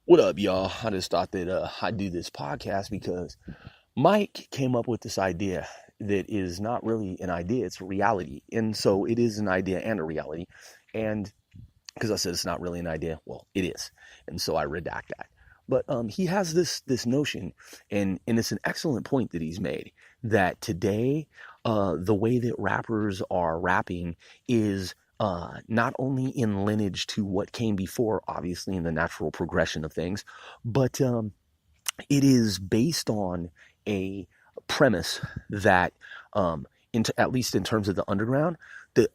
What up, y'all? I just thought that I'd do this podcast because Mike came up with this idea that is not really an idea, it's a reality. And so it is an idea and a reality. And because I said it's not really an idea, well, it is. And so I redact that. But he has this notion, and it's an excellent point that he's made, that today the way that rappers are rapping is not only in lineage to what came before, obviously in the natural progression of things, but it is based on a premise that, at least in terms of the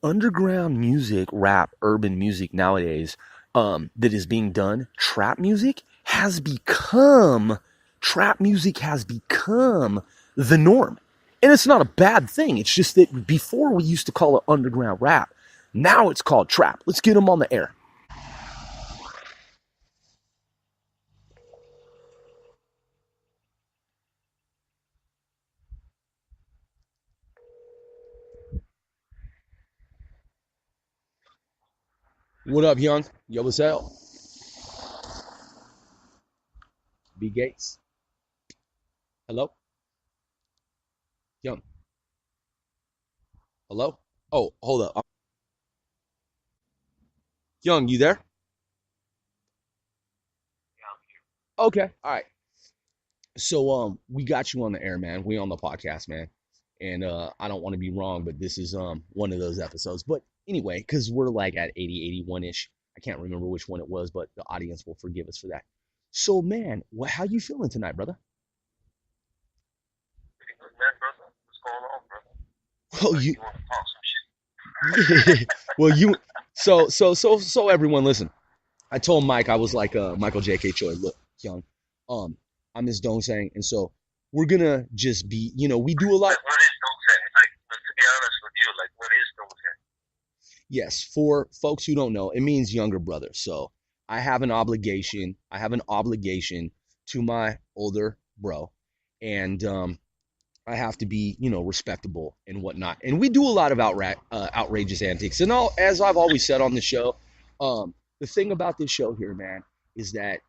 underground music, rap, urban music nowadays, that is being done, trap music has become the norm. And it's not a bad thing. It's just that before we used to call it underground rap. Now it's called trap. Let's get them on the air. What up, Young? Yo, what's up? B Gates. Hello? Young. Hello? Oh, hold up. Young, you there? Okay. All right. So we got you on the air, man. We on the podcast, man. And I don't want to be wrong, but this is one of those episodes. But anyway, cuz we're like at 80, 81-ish. I can't remember which one it was, but the audience will forgive us for that. So, man, how you feeling tonight, brother? Pretty good, man, brother. What's going on, brother? Well, Like, you you want to talk some shit? well, you so everyone listen. I told Mike, I was like Michael J.K. Choi, look, Young, um I'm his Dong saying, and so we're gonna just be, we do a lot. Like, what is Dose? Like, to be honest with you, like, what is Dose? Yes, for folks who don't know, it means younger brother. So I have an obligation to my older bro, and I have to be, respectable and whatnot. And we do a lot of outrageous antics. And as I've always said on the show, the thing about this show here, man, is that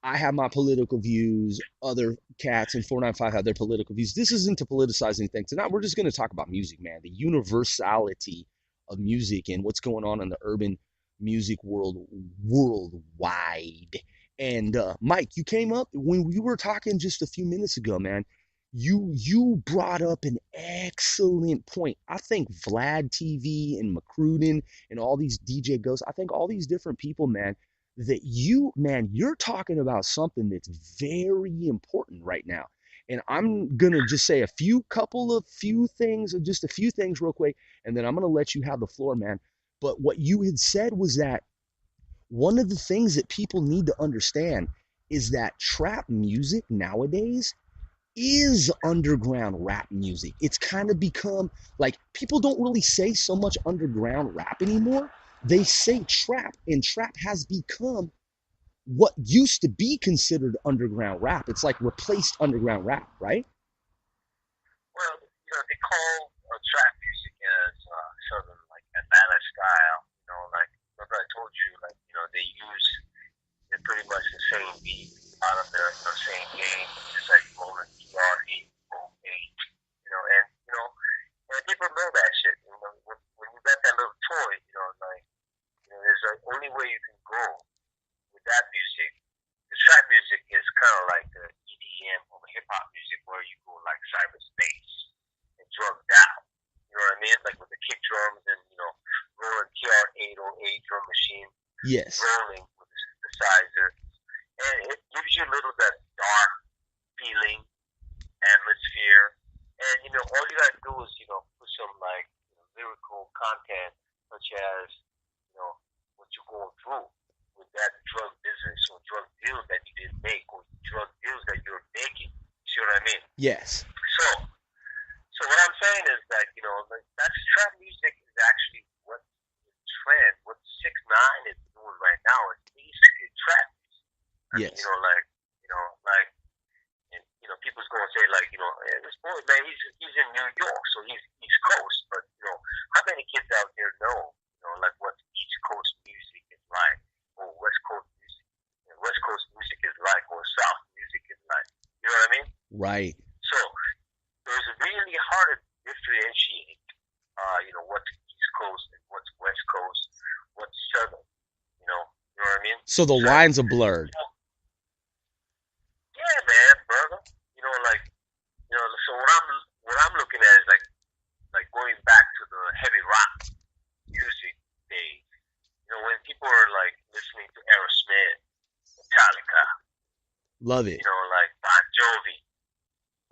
I have my political views. Other cats in 495 have their political views. This isn't to politicize anything. Tonight, we're just going to talk about music, man. The universality of music and what's going on in the urban music world worldwide. And Mike, you came up when we were talking just a few minutes ago, man. You brought up an excellent point. I think Vlad TV and McCruden and all these DJ Ghosts, I think all these different people, man, that you're talking about something that's very important right now. And I'm gonna just say just a few things real quick, and then I'm gonna let you have the floor, man. But what you had said was that one of the things that people need to understand is that trap music nowadays is underground rap music. It's kind of become like people don't really say so much underground rap anymore. They say trap, and trap has become what used to be considered underground rap. It's like replaced underground rap, right? Well, they call trap music as sort of like Atlanta style. Like, remember I told you, like, they use pretty much the same beat out of the same game, just like rolling TR-808, and people know that shit. When you got that little toy, like, there's only way you can go with that music. The trap music is kind of like the EDM or the hip hop music where you go like cyberspace and drugged out. You know what I mean? Like with the kick drums and rolling TR-808 drum machine, Yes. rolling with the synthesizer, and it gives you a little that dark feeling, atmosphere, and all you gotta do is put some like lyrical content, such as what you're going through with that drug business or drug deals that you didn't make or drug deals that you're making. See what I mean? Yes. So what I'm saying is that that's trap music is actually what the trend, what 6ix9ine is doing right now is basically trap music. Yes. Like people's gonna say like, hey, this boy man, he's in New York, so he's East Coast, but how many kids out there know, like what East Coast music is like or West Coast music? West Coast Right. So it was really hard to differentiate, what's East Coast and what's West Coast, what's Southern. You know what I mean? So the So, lines are blurred. yeah, man, brother. Like, so what I'm looking at is like going back to the heavy rock music days. When people are like listening to Aerosmith, Metallica, Love it. like Bon Jovi,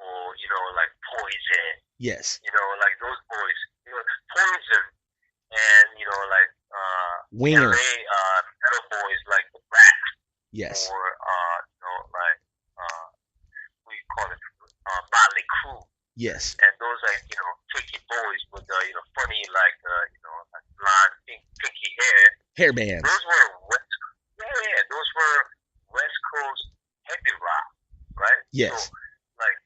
or like Poison, Yes. like those boys, Poison, and like Winger. LA metal boys like the Rat, Yes. or like what do you call it, Motley Crue, Yes. and those like tricky boys with funny like like blonde pinky hair. Hairbands. Those were those were West Coast heavy rock, right? Yes. So like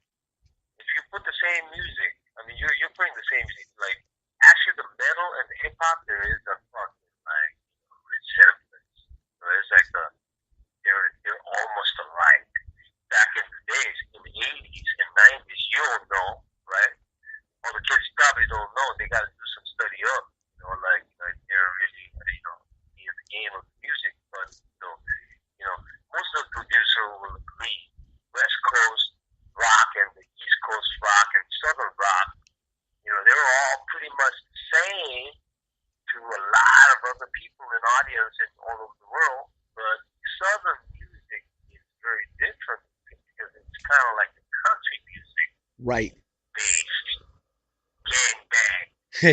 if you put the same music, I mean you're putting the same music, like actually the metal and the hip hop, there is a fucking like resemblance. It's like they're almost alike. Back in the days, in the 80s and 90s, you don't know, right? All the kids probably don't know. They got to do some study up, like they're really, in the game of music. But most of the producer will agree. West Coast rock and the East Coast rock and Southern rock, they're all pretty much the same to a lot of other people in audience and all over the world. But Southern music is very different because it's kind of like the country music. Right. Based, gang bang.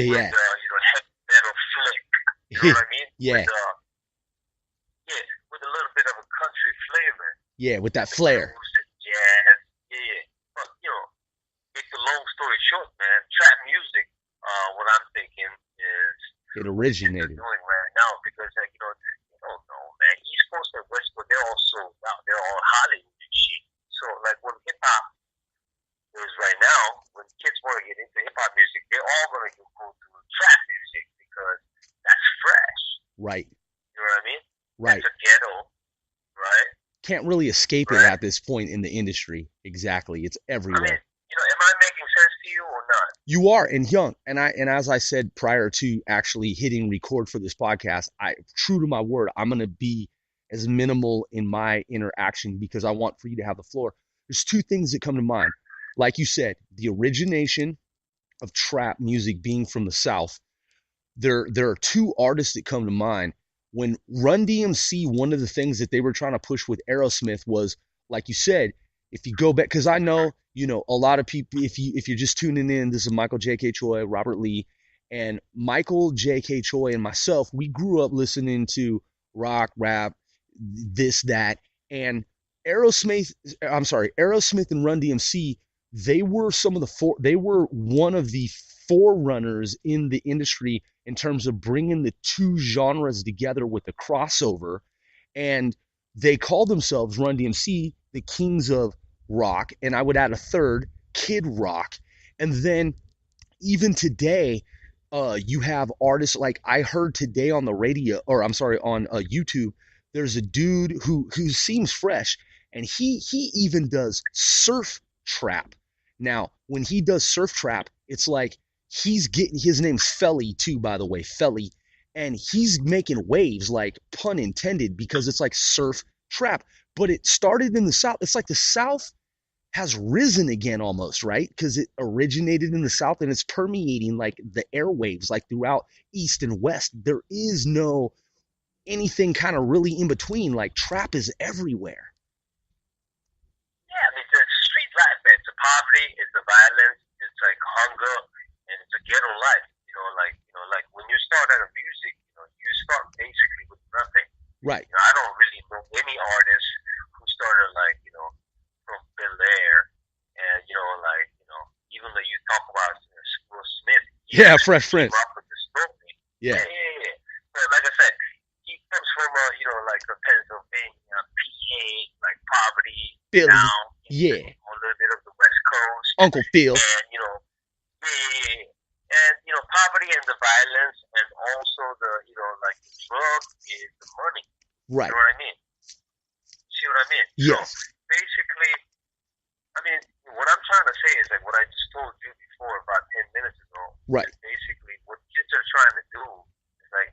Yeah. With heavy metal flick. You know what I mean? Yeah. With a little bit of a country flavor. Yeah, with that flair. Blues and jazz. Yeah. But make the long story short, man, trap music, what I'm thinking is it originated. Doing right now because you don't know, man. East Coast and West Coast, they're all sold out. They're all Hollywood and shit. So like when hip hop is right now, when kids want to get into hip hop music, they're all gonna go to trap music because that's fresh. Right. You know what I mean? Right. That's a ghetto, right? Can't really escape it at this point in the industry. Exactly. It's everywhere. I mean, am I making sense to you or not? You are, and young, and as I said prior to actually hitting record for this podcast, true to my word, I'm gonna be as minimal in my interaction because I want for you to have the floor. There's two things that come to mind. Like you said, the origination of trap music being from the South. There are two artists that come to mind. When Run DMC, one of the things that they were trying to push with Aerosmith was, like you said, if you go back, because I know, a lot of people, if you're just tuning in, this is Michael J.K. Choi, Robert Lee, and Michael J.K. Choi and myself, we grew up listening to rock, rap, this, that, and Aerosmith and Run DMC, they were one of the forerunners in the industry in terms of bringing the two genres together with a crossover. And they called themselves, Run DMC, the kings of rock. And I would add a third, Kid Rock. And then even today, you have artists like I heard today on the radio, or I'm sorry, on YouTube, there's a dude who seems fresh, and he even does surf trap. Now, when he does surf trap, it's like he's getting, his name's Felly too, by the way, Felly, and he's making waves, like pun intended, because it's like surf trap. But it started in the South. It's like the South has risen again almost, right? Because it originated in the South and it's permeating like the airwaves, like throughout East and West. There is no anything kind of really in between. Like trap is everywhere. Yeah, I mean, it's street life, man. It's the poverty, it's the violence, it's like hunger, and it's a ghetto life. Like when you start out of music, you start basically with nothing. Right. I don't really know any artist who started from Bel Air, and even though you talk about Will Smith, yeah, Fresh Prince. Yeah. But like I said, he comes from like a Pennsylvania, PA, like poverty, Philly. Down, yeah, a little bit of the West Coast, Uncle Phil, and and poverty and the violence, and also the like the drug is the money. Right. You know what I mean? See what I mean? Yes. So basically, I mean, what trying to say is like what I just told you before about 10 minutes ago. Right. Is basically, what kids are trying to do is like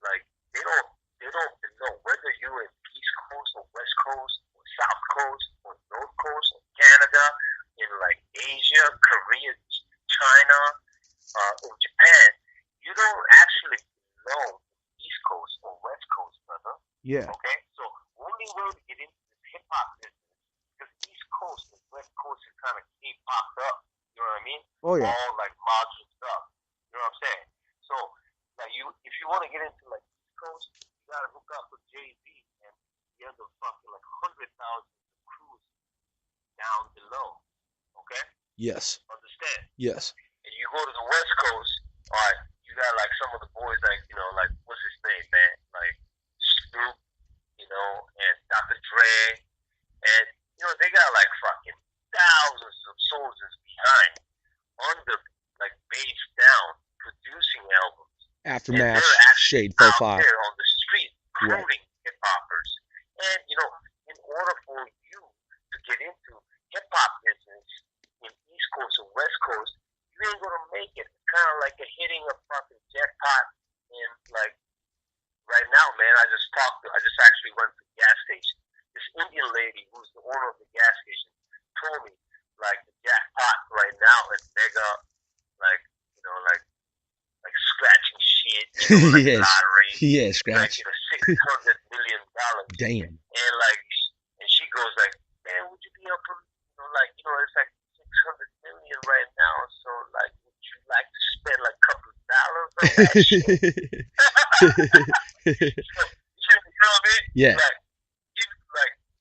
like they don't know whether you're in East Coast or West Coast or South Coast or North Coast or Canada, in like Asia, Korea, China, or Japan. You don't actually know East Coast or West Coast, brother. Yeah. Okay, so only way to get into this hip hop business, because East Coast and West Coast is kind of K-popped up. You know what I mean? Oh yeah. All like modern stuff. You know what I'm saying? So like if you want to get into like East Coast, you gotta hook up with Jay-Z and the other fucking like 100,000 crews down below. Okay? Yes. Understand? Yes. And you go to the West Coast, all right, you got like some of the boys like, like what's his name, man? Like Snoop, and Dr. Dre, and they got like fucking thousands of soldiers behind, under like base down, producing albums. Aftermath, and they're actually Shade out 45. there on the street Right. recruiting hip hoppers. And in order for you to get into hip hop business in East Coast or West Coast, you ain't gonna make it. It's kind of like a hitting a fucking jackpot. And like right now, man, I just actually went to the gas station. This Indian lady who's the owner of the gas station told me like the jackpot right now is mega, like like scratching shit, like Yes. lottery. Yeah, Like scratch. $600 million. Damn. And like, and she goes like, man, would you be up for, it's like 600 million right now. So like, would you like to spend like a couple of dollars on that shit? You know what I mean? Yeah. Like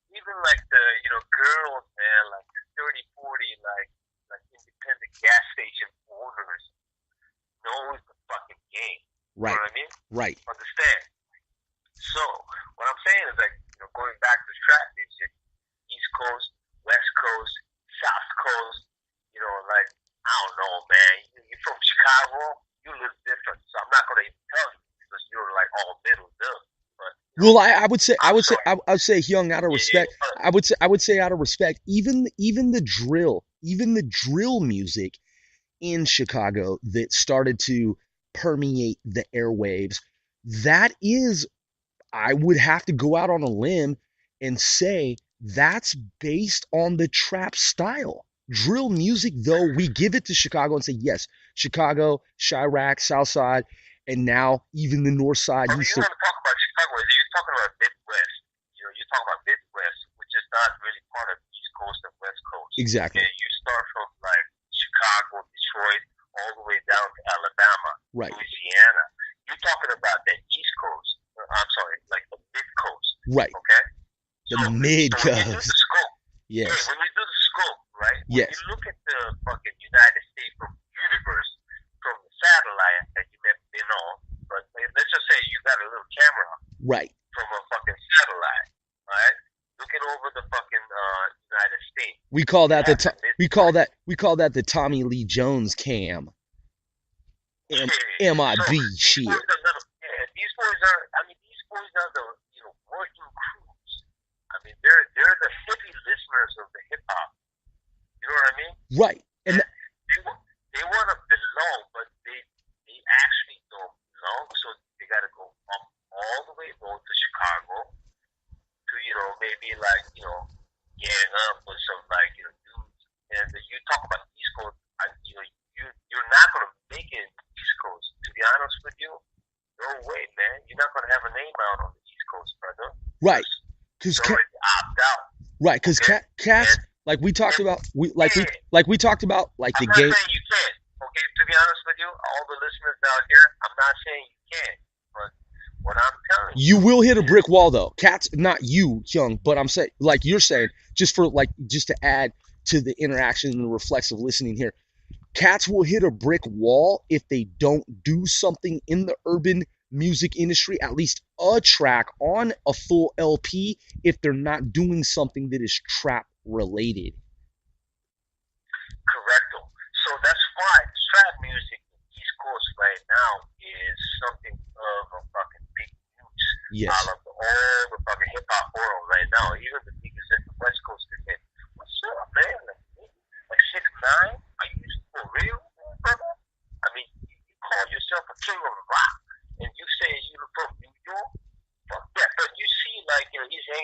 even like the girls, man, like 30, 40, like independent gas station owners knows the fucking game. Right. You know what I mean? Right. Understand? So what I'm saying is like, going back to trap music, East Coast, West Coast, South Coast, like, I don't know, man. You're from Chicago, you live different. So I'm not gonna even tell you because you're like all middle dumb. But Well, I would say, young, out of respect, I would say out of respect, even the drill music in Chicago that started to permeate the airwaves, that is, I would have to go out on a limb and say that's based on the trap style. Drill music, though, we give it to Chicago and say, yes, Chicago, Chirac, South Side, and now even the North Side. you're going to talk about Chicago. You're talking about Midwest. You're talking about Midwest, which is not really part of East Coast and West Coast. Exactly. Okay, you start from like Chicago, Detroit, all the way down to Alabama, right. Louisiana. You're talking about the East Coast. I'm sorry, like the Mid Coast. Right. Okay. The Mid Coast. When you do the scope, yes. When you do the scope, right? Yes. When you look at the fucking United States from universe, from the satellite that you may have been on, but let's just say you got a little camera. Right. From a fucking satellite, right? Looking over the fucking United States. We call that the Tommy Lee Jones cam. MIB shit. These boys are the working crews. I mean, they're the heavy listeners of the hip hop. You know what I mean? Right. And they want to belong, but they actually don't belong. So they got to go up all the way to Chicago to maybe like gang up with some like dudes. And you talk about East Coast, you're not gonna make it in the East Coast. To be honest with you, no way, man. You're not gonna have a name out on the East Coast, brother. Right. Because opt out. Right. Because okay? cats, like we talked about, we talked about, like the game. I'm not saying you can't. Okay. To be honest with you, all the listeners out here, I'm not saying you can't. But what I'm telling you will hit a brick wall, though. Cats, not you, Young, but I'm saying, like you're saying, just to add to the interaction and the reflexive listening here. Cats will hit a brick wall if they don't do something in the urban music industry, at least a track on a full LP, if they're not doing something that is trap related. Correcto. So that's why trap music in the East Coast right now is something of a fucking big news. Yes. Out of all the fucking hip hop world right now, even the niggas in the West Coast are saying, "What's up, man?" Like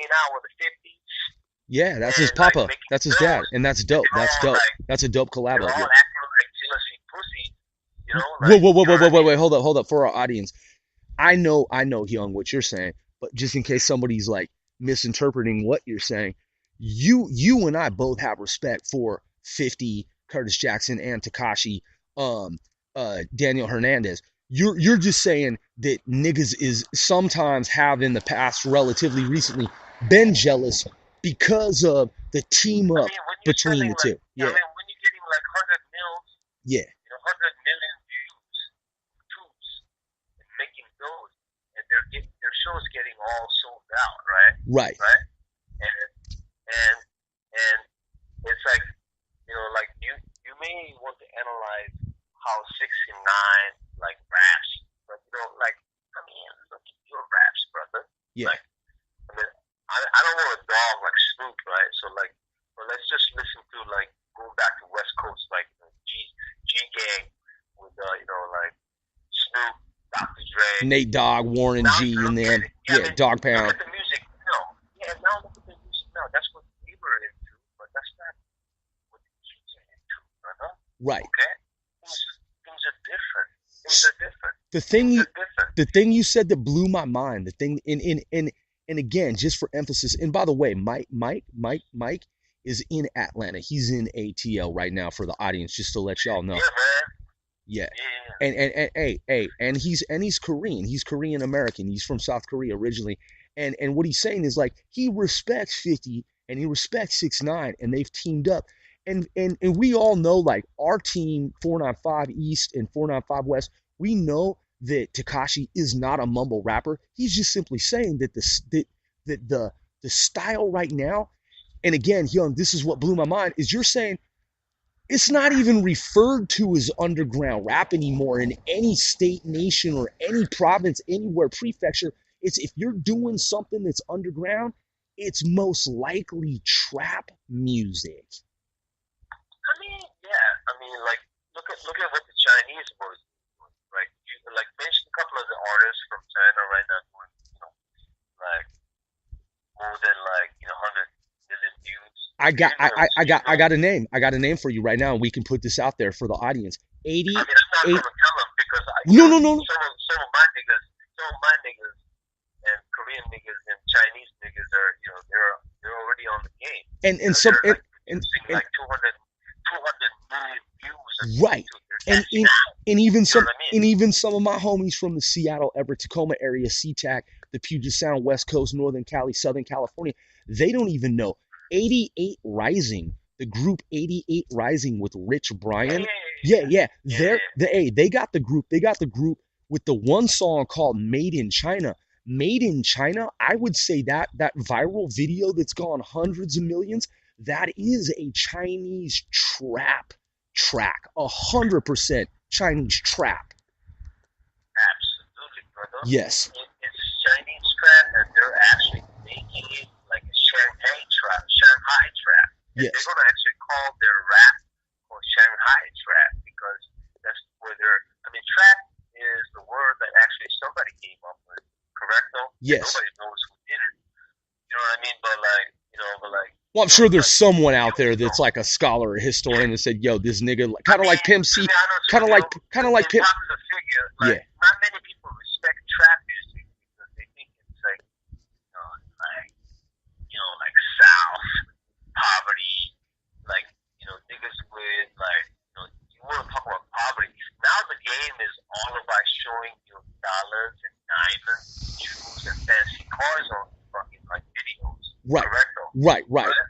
hanging out with the 50s Yeah, that's his and like papa. making That's his dad, bills, and that's and dope. That's dope. That's a dope they're collabo. all Yeah. acting like jealousy pussy, Whoa, like whoa, whoa, you know whoa, what whoa, I wait, mean? wait, hold up, for our audience. I know, Young, what you're saying, but just in case somebody's like misinterpreting what you're saying, you and I both have respect for 50, Curtis Jackson, and Takashi, um, Daniel Hernandez. You're just saying that niggas is sometimes have in the past, relatively recently, been jealous because of the team I up mean, when you're between selling the two. I Yeah, mean, when you're getting like 100 mils, yeah, 100 million views, tubes, and making those, and their shows getting all sold out, right? right. Right? And and and it's like like you may want to analyze how 69 like raps, but like I mean, look at your raps, brother. Yeah, Like I mean, I don't want a dog like Snoop, right? So like, well, let's just listen to like going back to West Coast, like G Gang with like Snoop, Dr. Dre. Nate Dogg, Warren Now G, you and look at them. it. Yeah, I Yeah, mean, Dog look Pound. at the music now. Yeah, now look at the music now. That's what we were into, but that's not what the kids are into, brother. Right. Okay, things are different. Things are different. The thing Things you are different. the thing you said that blew my mind, the thing and again, just for emphasis, and by the way, Mike is in Atlanta. He's in ATL right now for the audience, just to let y'all know. Yeah, man. Yeah. Yeah. And hey, and he's Korean. He's Korean American. He's from South Korea originally. And what he's saying is like he respects 50 and he respects 6ix9ine, and they've teamed up. And we all know, like, our team 495 East and 495 West, we know that Takashi is not a mumble rapper. He's just simply saying that the style right now, and again, Young, this is what blew my mind, is you're saying it's not even referred to as underground rap anymore in any state, nation, or any province, anywhere, prefecture. It's if you're doing something that's underground, it's most likely trap music. I mean, yeah. I mean, like, look at what the Chinese boys do, right? You like mention a couple of the artists from China right now doing, like more than like 100 million views. I got a name. I got a name for you right now, and we can put this out there for the audience. 80, I mean, I'm not 80 gonna tell them because no. some of my niggas, and Korean niggas and Chinese niggas are, they're already on the game. And some they're like and, producing like 200 million views. Right. And even some I mean? and even some of my homies from the Seattle, Everett, Tacoma area, SeaTac, the Puget Sound, West Coast, Northern Cali, Southern California, they don't even know. 88 Rising, the group 88 Rising with Rich Brian. Yeah. They got the group. They got the group with the one song called Made in China. Made in China, I would say that viral video that's gone hundreds of millions, that is a Chinese trap track, 100% Chinese trap. Absolutely, brother. Yes. It's Chinese trap, and they're actually making it like a Shanghai trap. And Yes. they're gonna actually call their rap or Shanghai trap because that's where they're. I mean, trap is the word that actually somebody came up with. Correct though? Yes. Nobody knows who did it. You know what I mean? But like. Well, I'm sure there's someone out there that's like a scholar or historian that said, "Yo, this nigga, kind of like Pimp C, kind of like Pimp." Yeah. Not many people respect trap music because they think it's like, like South poverty, like niggas with like, you want to talk about poverty. Now the game is all about showing you dollars and diamonds, jewels, and fancy cars on fucking like videos. Right. Correct. Right.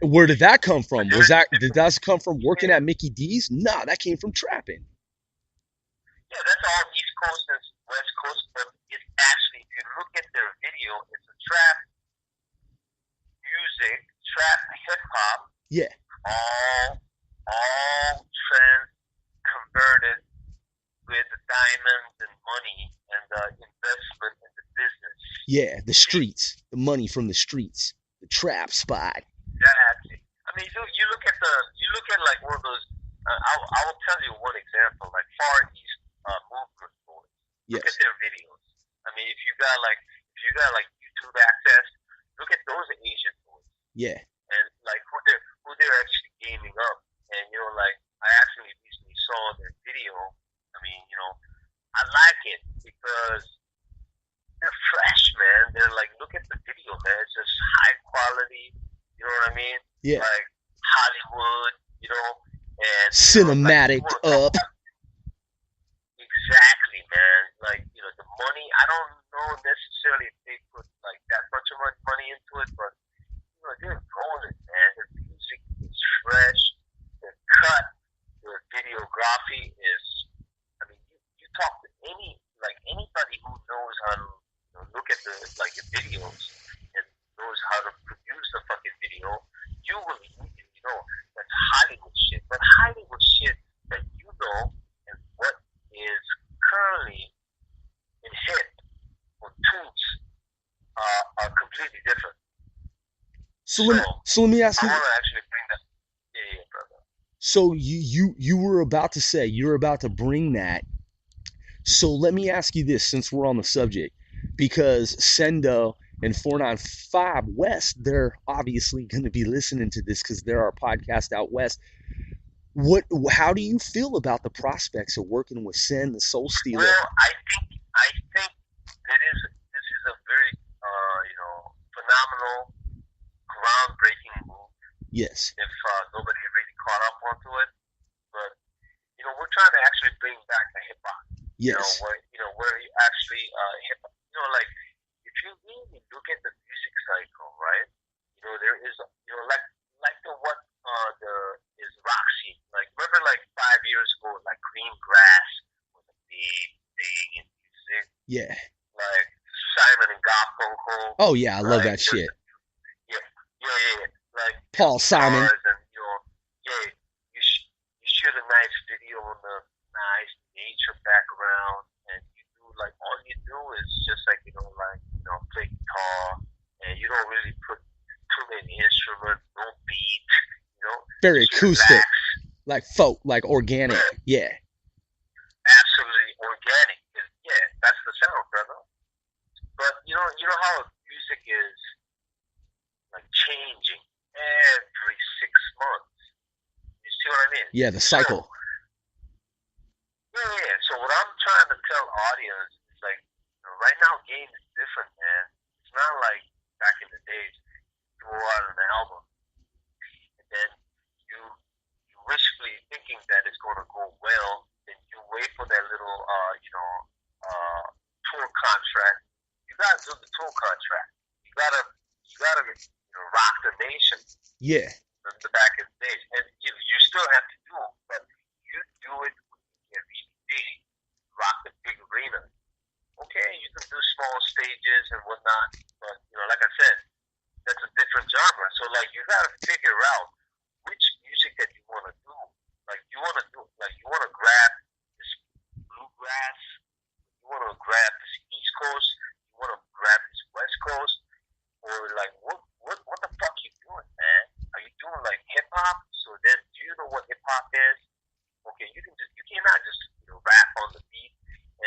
Where did that come from? Did that come from working at Mickey D's? Nah, that came from trapping. Yeah, that's all East Coast and West Coast, but it's actually, if you look at their video, it's a trap music, trap hip hop. Yeah. All trends converted with the diamonds and money and the investment in the business. Yeah, the streets, the money from the streets. The trap spot. Exactly. I mean, you look at like one of those. I will tell you one example, like Far East movement boys. Yes. Look at their videos. I mean, if you got like YouTube access, look at those Asian Yeah. and like who they're actually gaming up. And like I actually recently saw their video. I mean, I like it because they're fresh, man. They're like, look at the video, man. It's just high quality. You know what I mean? Yeah. Like Hollywood, and like if you Cinematic want to talk up. about exactly, man. Like the money. I don't know necessarily if they put like that much of money into it, but they're golden, man. The music is fresh. The cut, the videography is. I mean, you talk to anybody who knows how to look at the videos and knows how to produce the fucking video. You will immediately know that's Hollywood shit. But Hollywood shit that and what is currently in hit or tunes are completely different. So let me ask I you. want to actually bring that. Yeah, brother. So you were about to say, you're about to bring that. So let me ask you this, since we're on the subject, because Sendo and 495 West, they're obviously going to be listening to this because they're our podcast out west. How do you feel about the prospects of working with Sen, the Soul Stealer? Well, I think this is a very phenomenal, groundbreaking move. Yes. If nobody really caught up onto it, but we're trying to actually bring back the hip hop. Yes. Where you actually hip hop. Like if you really look at the music cycle, right? There is like is Roxy. Like remember like 5 years ago, like Green Grass was a big thing in music. Yeah. Like Simon and Garfunkel. Oh yeah, I love that shit. Yeah. Like Paul Simon. And you shoot a nice video on the nice nature background, and you do like all you do is just like play guitar, and you don't really put too many instruments, no beat, very acoustic, relax. like folk, like organic. Yeah. Absolutely organic. Yeah, that's the sound, brother. But you know how music is like changing every 6 months. You see what I mean? Yeah, the cycle. Yeah. So what I'm trying to tell audience is like, right now game is different, man. It's not like back in the days, you throw out an album and then you wishfully thinking that it's going to go well, then you wait for that little tour contract. You gotta do the tour contract. You gotta rock the nation. Yeah. The back in the days, and you still have to do it, but you do it when you get really big, rock the big arena. Okay, you can do small stages and whatnot, but like I said, that's a different genre. So like you gotta figure out which music that you want to do. Like you want to grab this bluegrass, you want to grab this East Coast, you want to grab this West Coast, or like what the fuck you doing, man? Are you doing like hip hop? So then, do you know what hip hop is? Okay, you cannot just rap on the beat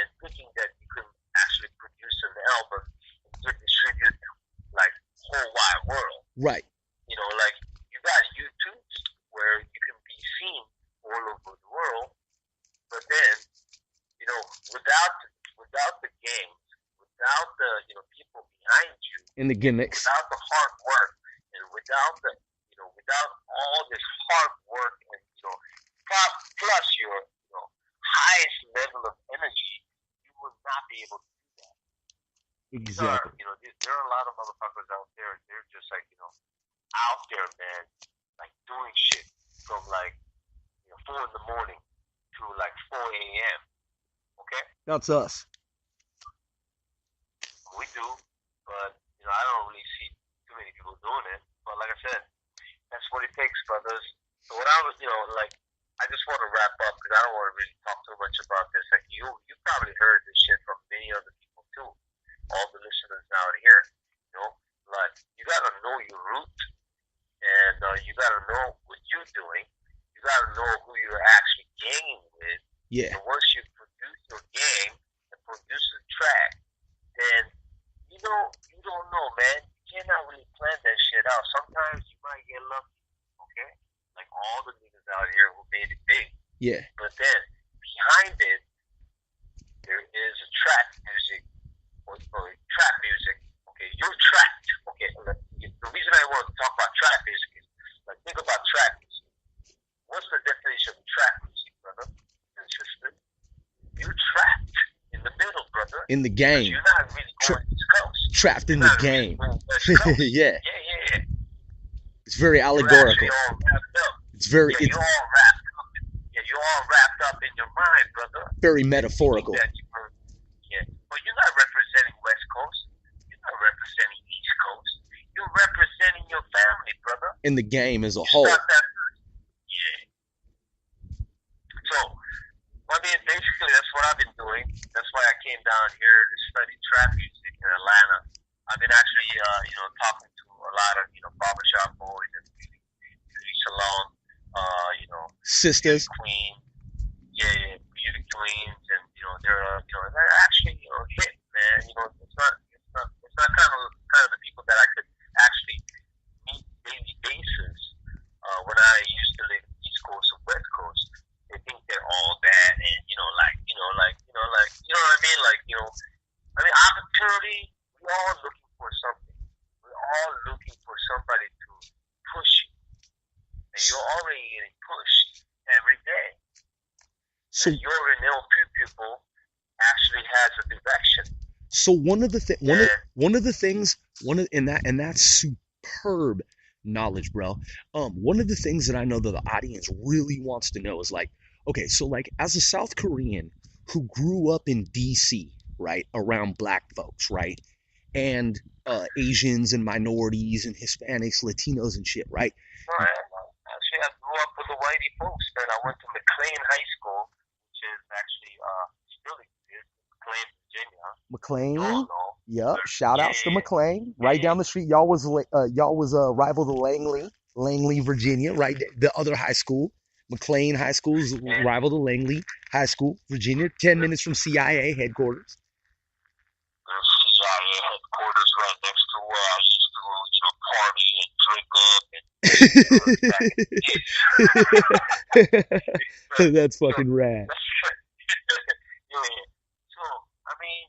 and thinking that you can actually produce an album and get distributed like whole wide world. Right. Like you got YouTube where you can be seen all over the world, but then without the games, without the people behind you, in the gimmicks, without the hard work, and without without all this hard work and plus your highest level of energy, you will not be able to do that. Exactly. There are a lot of motherfuckers out there. They're just like out there, man, like doing shit from like 4 in the morning to like 4 a.m. Okay. That's us. We do, but I don't really see too many people doing it. But like I said, that's what it takes, brothers. So what I was, I just want to wrap up because I don't want to really talk too much about this. Like you probably heard this shit from many other people too. All the listeners out here, like you gotta know your roots, and you gotta know what you're doing. You gotta know who you're actually ganging with. Yeah. And once you produce your gang and produce a track, then you don't know, man. You cannot really plan that shit out. Sometimes Yeah. But then behind it, there is a trap music or trap music. Okay, you're trapped. Okay, the reason I want to talk about trap music is like think about trap music. What's the definition of trap music, brother and sister? You're trapped in the middle, brother, In the because game. you're not really Tra- going East Coast. Trapped in You're the not really game. going West Coast. Yeah. Yeah, yeah, yeah. It's very You're actually allegorical. all wrapped up. It's very Yeah, it's you're all wrapped up. Yeah, you're all wrapped up in your mind, brother. very And thinking metaphorical. that you're, yeah, but you're not representing West Coast. You're not representing East Coast. You're representing your family, brother. In the game as a You start whole. that. Yeah. So, I mean, basically, that's what I've been doing. That's why I came down here to study trap music in Atlanta. I've been actually, talking to a lot of, barbershop boys and beauty salon, beauty Sisters. queens. Yeah, yeah, beauty queens, and they're actually, hit, man. It's not kind of the people that I could actually meet daily basis. When I used to live East Coast or West Coast, they think they're all bad, and what I mean, opportunity. We're all looking for something. We're all looking for somebody to push you, and you're already getting pushed every day. And So your renewal pupil actually has a direction. so one of the And one of the things one of and that's superb knowledge, bro. One of the things that I know that the audience really wants to know is like, okay, so like as a South Korean who grew up in DC, right, around black folks, right, and Asians and minorities and Hispanics, Latinos and shit, right? actually, I grew up with the whitey folks, man. I went to McLean High School, which is actually still exists, McLean, Virginia. You all McLean. know. Yep. Shout outs to Yeah, McLean. Right yeah, down the street. Y'all was rival to Langley, Virginia. Right, the other high school. McLean High School is yeah. rival to Langley High School, Virginia. 10 minutes from CIA headquarters. The CIA headquarters right next to where I used to, party and drink up and, back in the days. That's So, fucking rad. yeah. So, I mean,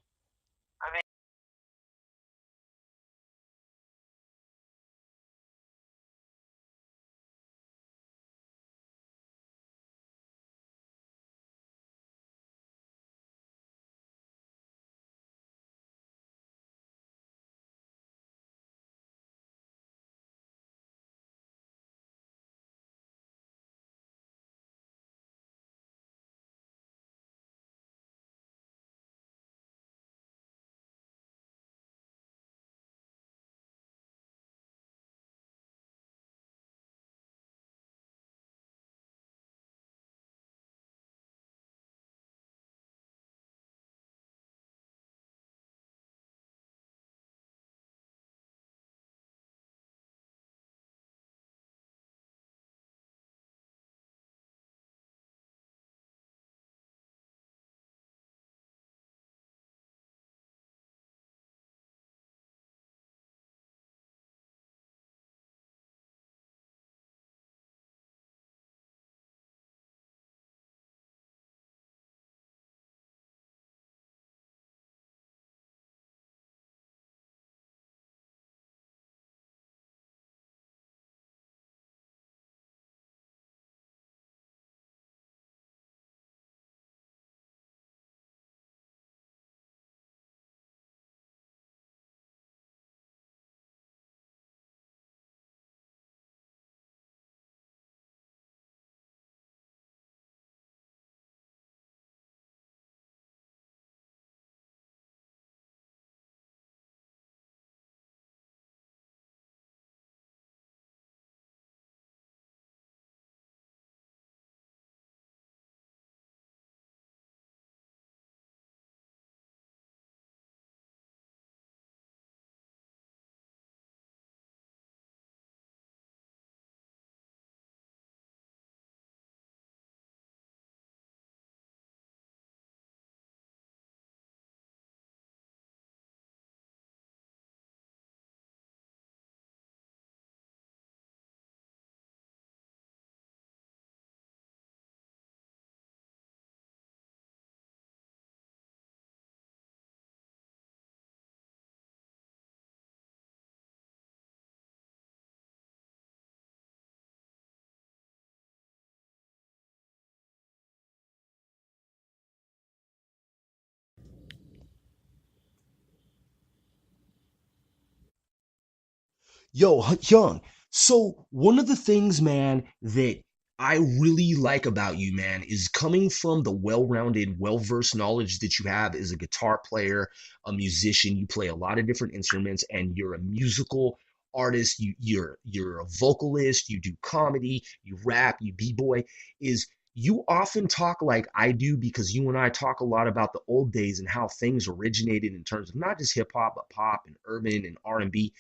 Yo, Young. So one of the things, man, that I really like about you, man, is coming from the well-rounded, well-versed knowledge that you have as a guitar player, a musician. You play a lot of different instruments, and you're a musical artist. You're a vocalist. You do comedy. You rap. You b-boy. Is you often talk like I do because you and I talk a lot about the old days and how things originated in terms of not just hip hop, but pop and urban and R&B.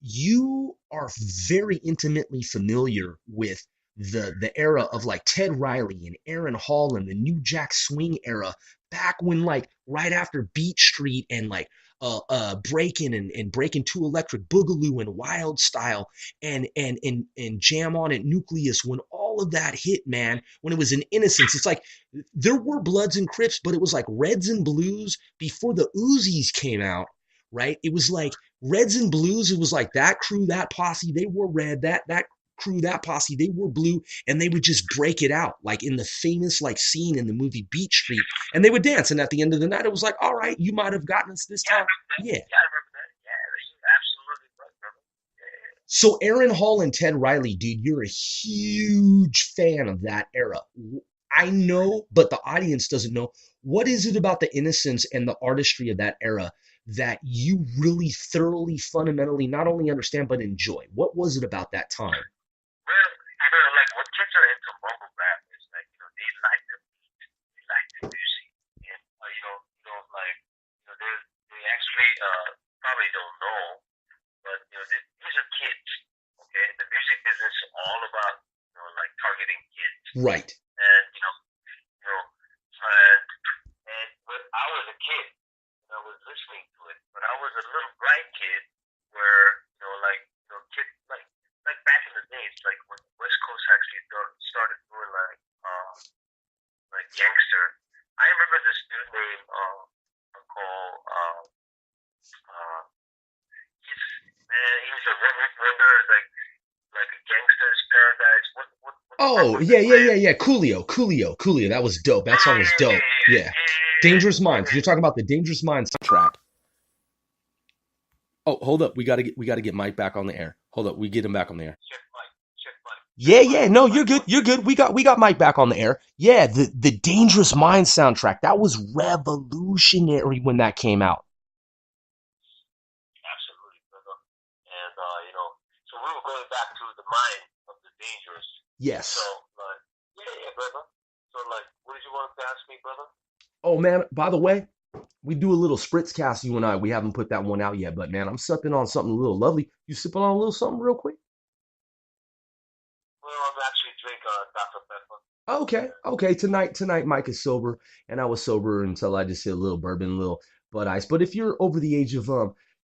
You are very intimately familiar with the era of like Ted Riley and Aaron Hall and the New Jack Swing era, back when like right after Beat Street and like Breakin' and Breakin' 2 Electric Boogaloo and Wild Style and Jam On It Nucleus, when all of that hit, man, when it was in Innocence. It's like there were Bloods and Crips, but it was like Reds and Blues before the Uzis came out, right? It was like Reds and Blues. It was like that crew, that posse, they were red. That crew, that posse, they were blue, and they would just break it out like in the famous like scene in the movie Beat Street, and they would dance. And at the end of the night, it was like, all right, you might have gotten us this Yeah, I time. remember that. Yeah. Yeah, I remember that. Yeah, you're absolutely right, brother. Yeah. So Aaron Hall and Ted Riley, dude, you're a huge fan of that era. I know, but the audience doesn't know. What is it about the innocence and the artistry of that era that you really thoroughly, fundamentally not only understand but enjoy? What was it about that time? Well, like when kids are into mumble rap, it's like they like the beat, they like the music, and like they actually probably don't know, but these are kids. Okay, the music business is all about like targeting kids, Right. and and when I was a kid, and I was listening to it, but I was a little bright kid where like kid like back in the days, like when West Coast actually started doing like gangster. I remember this dude named called he's man he's a one hit wonder, like a gangster's paradise. What song Oh, was yeah, it, yeah, yeah, man? yeah. Coolio. That was dope. That Yeah, song was yeah, dope. yeah, yeah, Yeah. yeah, Dangerous yeah, Minds. You're yeah. talking about the Dangerous Minds track. Oh, hold up. We gotta get Mike back on the air. Hold up. We get him back on the air. Check Mike, check Mike, check Yeah, Mike, yeah. No, you're Mike good. one. You're good. We got Mike back on the air. Yeah, the Dangerous Minds soundtrack. That was revolutionary when that came out. Absolutely, brother. And so we were going back to the mind of the dangerous. So Yes. like, yeah, brother. So like, what did you want to ask me, brother? Oh man, by the way, we do a little spritz cast, you and I. We haven't put that one out yet, but man, I'm sipping on something a little lovely. You sipping on a little something real quick? Well, I'm actually drinking Dr. Pepper. Okay, okay. Tonight, Mike is sober, and I was sober until I just hit a little bourbon, a little Bud Ice. But if you're over the age of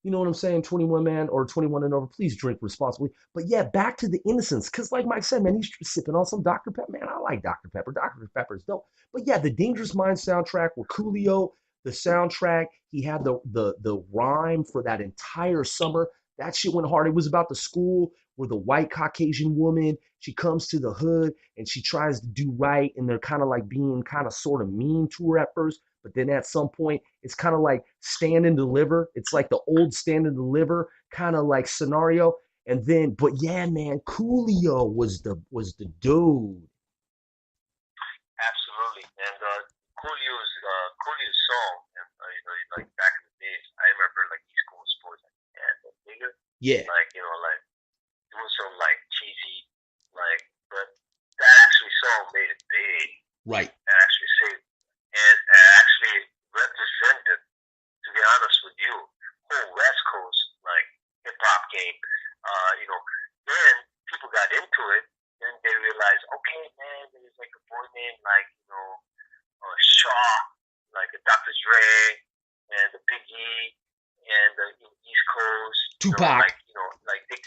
you know what I'm saying, 21 man or 21 and over, please drink responsibly. But yeah, back to the innocence, because like Mike said, man, he's sipping on some Dr. Pepper. Man, I like Dr. Pepper. Dr. Pepper's dope. But yeah, the Dangerous Minds soundtrack with Coolio, the soundtrack, he had the rhyme for that entire summer. That shit went hard. It was about the school where the white Caucasian woman, she comes to the hood and she tries to do right, and they're kind of like being kind of sort of mean to her at first, but then at some point it's kind of like stand and deliver. It's like the old stand and deliver kind of like scenario. And then but yeah, man, Coolio was the dude. Absolutely. And Coolio's song, and like back in the days, I remember like East Coast sports, like and the nigga, Yeah. like like doing some like cheesy, like, but that actually song made it big. Right. That actually saved, and actually represented, to be honest with you, whole West Coast like hip hop game. Then people got into it. Then they realized, okay, man, there's like a boy named like Shaw, like a Dr. Dre and the Biggie and the East Coast. Tupac. Like they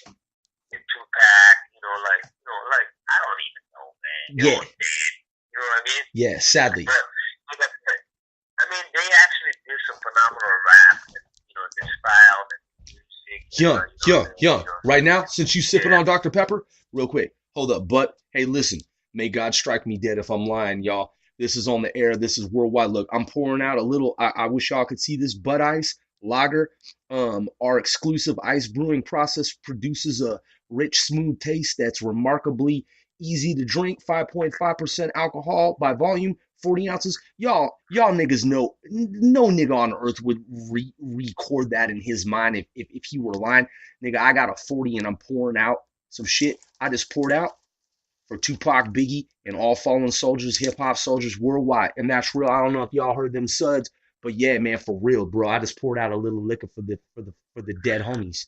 and Tupac. Like I don't even know, man. They're Yeah. all dead. You know what I mean? Yeah, sadly. But I mean, they actually did some phenomenal rap, and the style and music. Young. Right now, since you sipping Yeah. on Dr. Pepper, real quick, hold up. But hey, listen, may God strike me dead if I'm lying, y'all. This is on the air. This is worldwide. Look, I'm pouring out a little. I wish y'all could see this Bud Ice, lager. Our exclusive ice brewing process produces a rich, smooth taste that's remarkably easy to drink. 5.5% alcohol by volume, 40 ounces. Y'all niggas know no nigga on earth would record that in his mind if he were lying. Nigga, I got a 40 and I'm pouring out some shit I just poured out for Tupac, Biggie, and all fallen soldiers, hip hop soldiers worldwide. And that's real. I don't know if y'all heard them suds, but yeah, man, for real, bro. I just poured out a little liquor for the dead homies.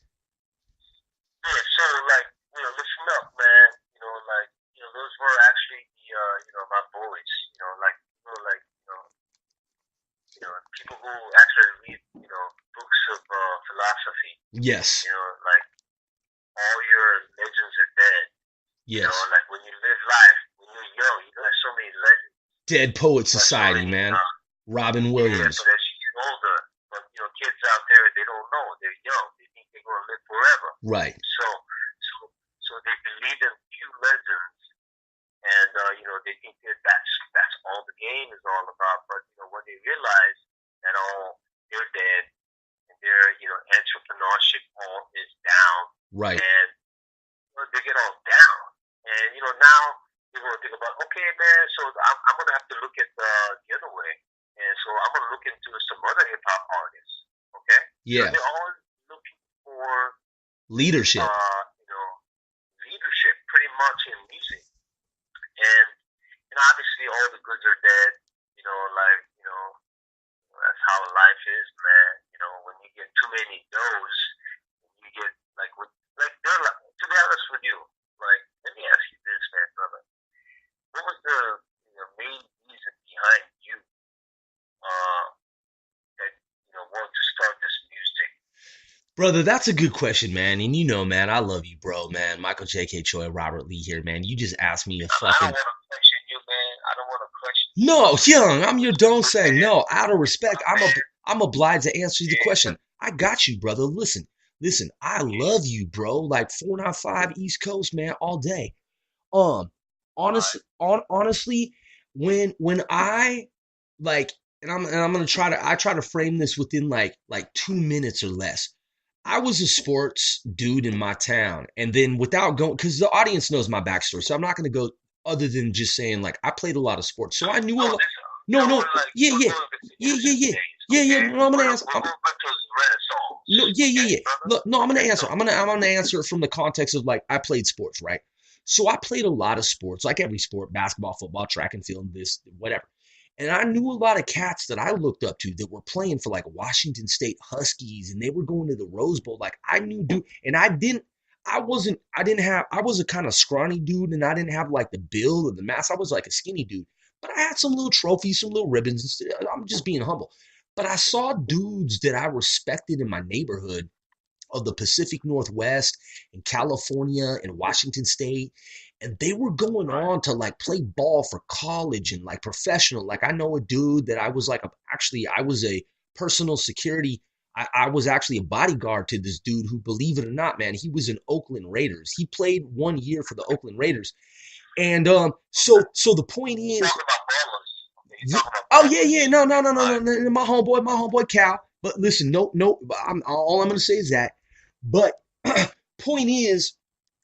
Yeah, so like, listen up, man. Those were actually my boys. People who actually read, books of philosophy. Yes, Like all your legends are dead. yes. Like when you live life, when you're young, you got so many legends. Dead Poet But Society, man. Robin yeah, Williams. but as you get older, but kids out there, they don't know. They're young. They think they're gonna live forever. Right. So they believe in few legends, and they think that that's all the game is all about. But when they realize that all they're dead and their entrepreneurship all is down, Right. and they get all down, and now you're gonna think about, okay, man, so I'm gonna have to look at the other way, and so I'm gonna look into some other hip hop artists, okay? So Yeah. they're all looking for Leadership. leadership pretty much in music. And obviously all the goods are dead. That's how life is, man. When you get too many no's, you get to be honest with you, like, let me ask you this, man, brother. What was the main reason behind you that want to start this music? Brother, that's a good question, man. And man, I love you, bro, man. Michael J.K. Choi, Robert Lee here, man. You just asked me a I don't fucking. want to question you, man. I don't want to question you. No, young, I'm your You're don't a saying. man. No, out of You're respect, a man. I'm obliged to answer the Yeah, question. I got you, brother. Listen, I yeah. love you, bro. Like 495 East Coast, man, all day. All Honestly, right. honestly, when I like, and I'm gonna try to frame this within like 2 minutes or less. I was a sports dude in my town, and then without going, because the audience knows my backstory, so I'm not gonna go other than just saying like I played a lot of sports, so I knew a No, lot. this, No, no, we're like, yeah, we're yeah, going to the yeah, yeah, innocent yeah, days, yeah, yeah. okay? No, I'm gonna answer. We're going back to the Renaissance, No, yeah, okay, yeah, yeah. brother? No, no, I'm gonna Let's answer. go. I'm gonna answer it from the context of like I played sports, right? So I played a lot of sports, like every sport, basketball, football, track and field, this, whatever. And I knew a lot of cats that I looked up to that were playing for like Washington State Huskies, and they were going to the Rose Bowl. Like I knew, dude, and I didn't have, I was a kind of scrawny dude, and I didn't have like the build or the mass. I was like a skinny dude, but I had some little trophies, some little ribbons. I'm just being humble. But I saw dudes that I respected in my neighborhood of the Pacific Northwest and California and Washington State. And they were going Right. on to like play ball for college and like professional. Like I know a dude that I was like, actually, I was a personal security. I was actually a bodyguard to this dude who, believe it or not, man, he was in Oakland Raiders. He played 1 year for the Oakland Raiders. And Okay. so the point You're is, talking about ballers. Okay, you're yeah, talking about oh yeah, ballers. yeah, no, no, no, no, All no, right. no, my homeboy Cal. But listen, no, no, all I'm gonna say is that. But point is,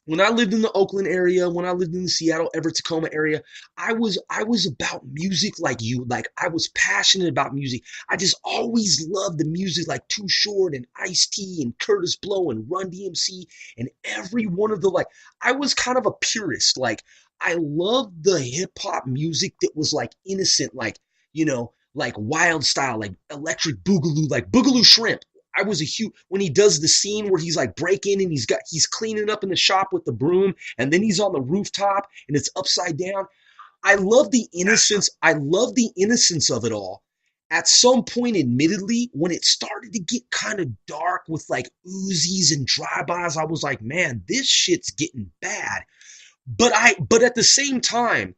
when I lived in the Oakland area, when I lived in the Seattle, Everett, Tacoma area, I was about music like you. Like I was passionate about music. I just always loved the music like Too Short and Ice T and Curtis Blow and Run DMC and every one of the like. I was kind of a purist. Like I loved the hip hop music that was like innocent, like wild style, like electric boogaloo, like boogaloo shrimp. I was a huge when he does the scene where he's like breaking and he's cleaning up in the shop with the broom and then he's on the rooftop and it's upside down. I love the innocence. I love the innocence of it all. At some point, admittedly, when it started to get kind of dark with like Uzis and drive-bys, I was like, man, this shit's getting bad. But at the same time,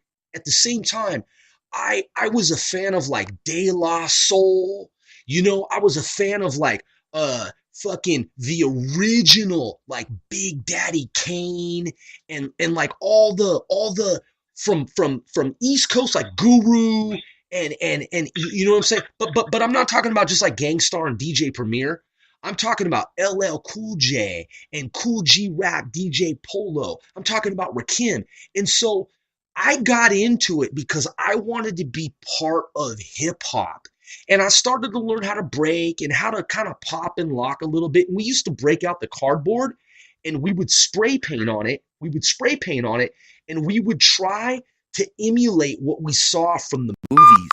I was a fan of like De La Soul. I was a fan of like fucking the original like Big Daddy Kane and like all the from East Coast like Guru And you know what I'm saying? But I'm not talking about just like Gangstar and DJ Premier. I'm talking about LL Cool J and Cool G Rap, DJ Polo. I'm talking about Rakim. And so I got into it because I wanted to be part of hip hop. And I started to learn how to break and how to kind of pop and lock a little bit. And we used to break out the cardboard and we would spray paint on it. We would spray paint on it and we would try to emulate what we saw from the movies.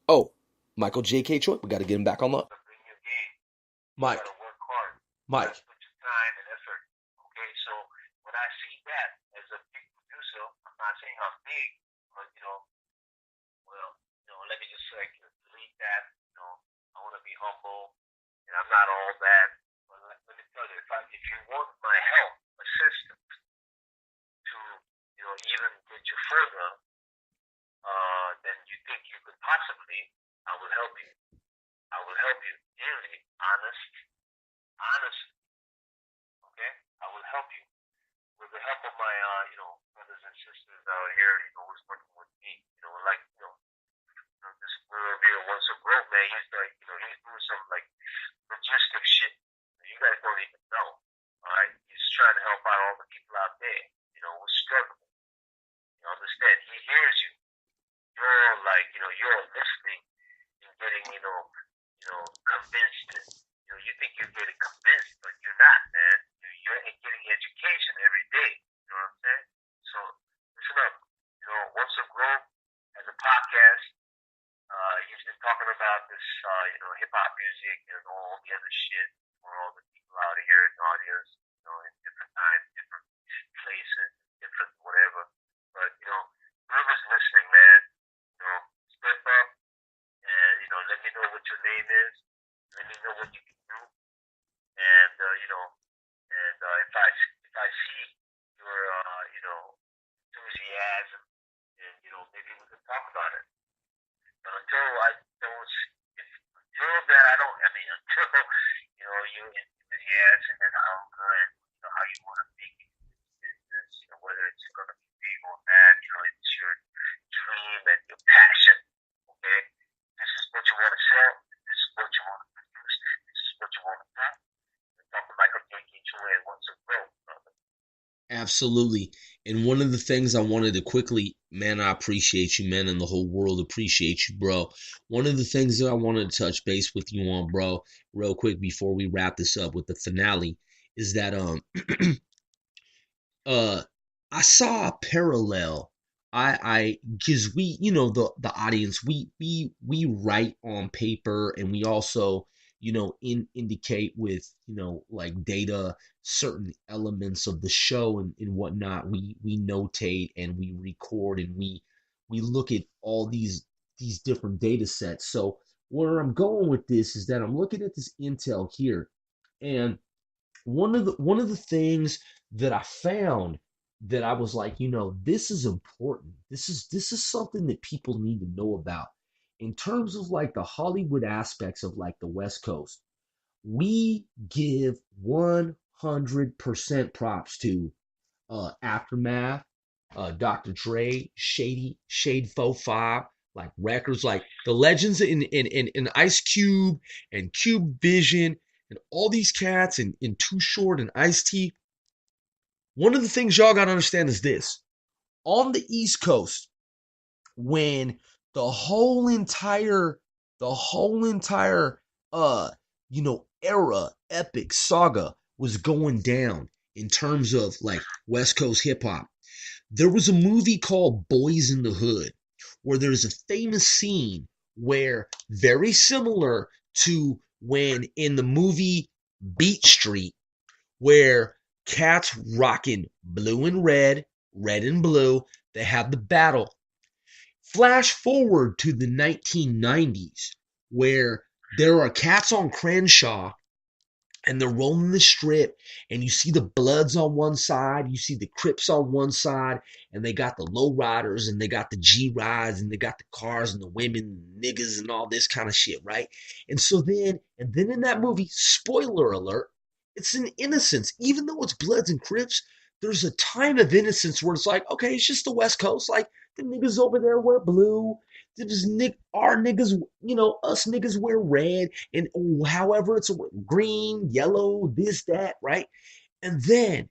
Oh, Michael J.K. Choi, we got to get him back on the to bring your game. You Mike. gotta work hard. You Mike. gotta put your time and effort. Okay, so when I see that as a big producer, I'm not saying I'm big, but well, let me just like delete that. I want to be humble, and I'm not all that. But let me tell you, if you want my help, assistance to even get you further, than you think you could possibly, I will help you. I will help you. Really, honest. Okay, I will help you with the help of my brothers and sisters out here. Who's working with me. Like this girl here once a broke man. He's like he's doing some like logistic shit. You guys don't even know. All right, he's trying to help out all the people out there. Who's struggling. You understand? He hears you. You're like you're listening and getting convinced. You think you're getting convinced, but you're not, man. You're getting education every day. You know what I'm saying? So listen up. Once a Grove has a podcast. He's been talking about this, hip hop music and all the other shit for all the people out here in the audience, in different times, different places, different whatever. But whoever's listening, man, step up and let me know what your name is. Let me know what you can do, and if I see your enthusiasm, and maybe we can talk about it. Until I don't, until that I don't. I mean, until you enthusiasm and how good, how you want to make it business, whether it's going to be big or bad, it's your dream and your passion. Okay, this is what you want to sell. This is what you want to produce. This is what you want to do. Dr. Michael J. Choi wants to grow. Absolutely. And one of the things I wanted to quickly, man, I appreciate you, man, and the whole world appreciates you, bro. One of the things that I wanted to touch base with you on, bro, real quick before we wrap this up with the finale, is that uh I saw a parallel. I because we, the audience, we write on paper and we also, indicate with, like data certain elements of the show and whatnot. We notate and we record and we look at all these different data sets. So where I'm going with this is that I'm looking at this intel here, and one of the things that I found that I was like, this is important. This is something that people need to know about in terms of like the Hollywood aspects of like the West Coast. We give 100% props to Aftermath, Dr. Dre, Shade 45, like records like the legends in Ice Cube and Cube Vision and all these cats and Too Short and Ice T. One of the things y'all gotta understand is this: on the East Coast, when the whole entire era, epic saga was going down in terms of like West Coast hip hop, there was a movie called Boys in the Hood where there's a famous scene where, very similar to when in the movie Beat Street, where cats rocking blue and red, red and blue, they have the battle. Flash forward to the 1990s, where there are cats on Crenshaw and they're rolling the strip, and you see the Bloods on one side, you see the Crips on one side, and they got the low riders and they got the G rides and they got the cars and the women, and niggas, and all this kind of shit, right? And then in that movie, spoiler alert, it's an innocence. Even though it's Bloods and Crips, there's a time of innocence where it's like, okay, it's just the West Coast. Like, The niggas over there wear blue. Our niggas, us niggas wear red, and however it's green, yellow, this, that, right? And then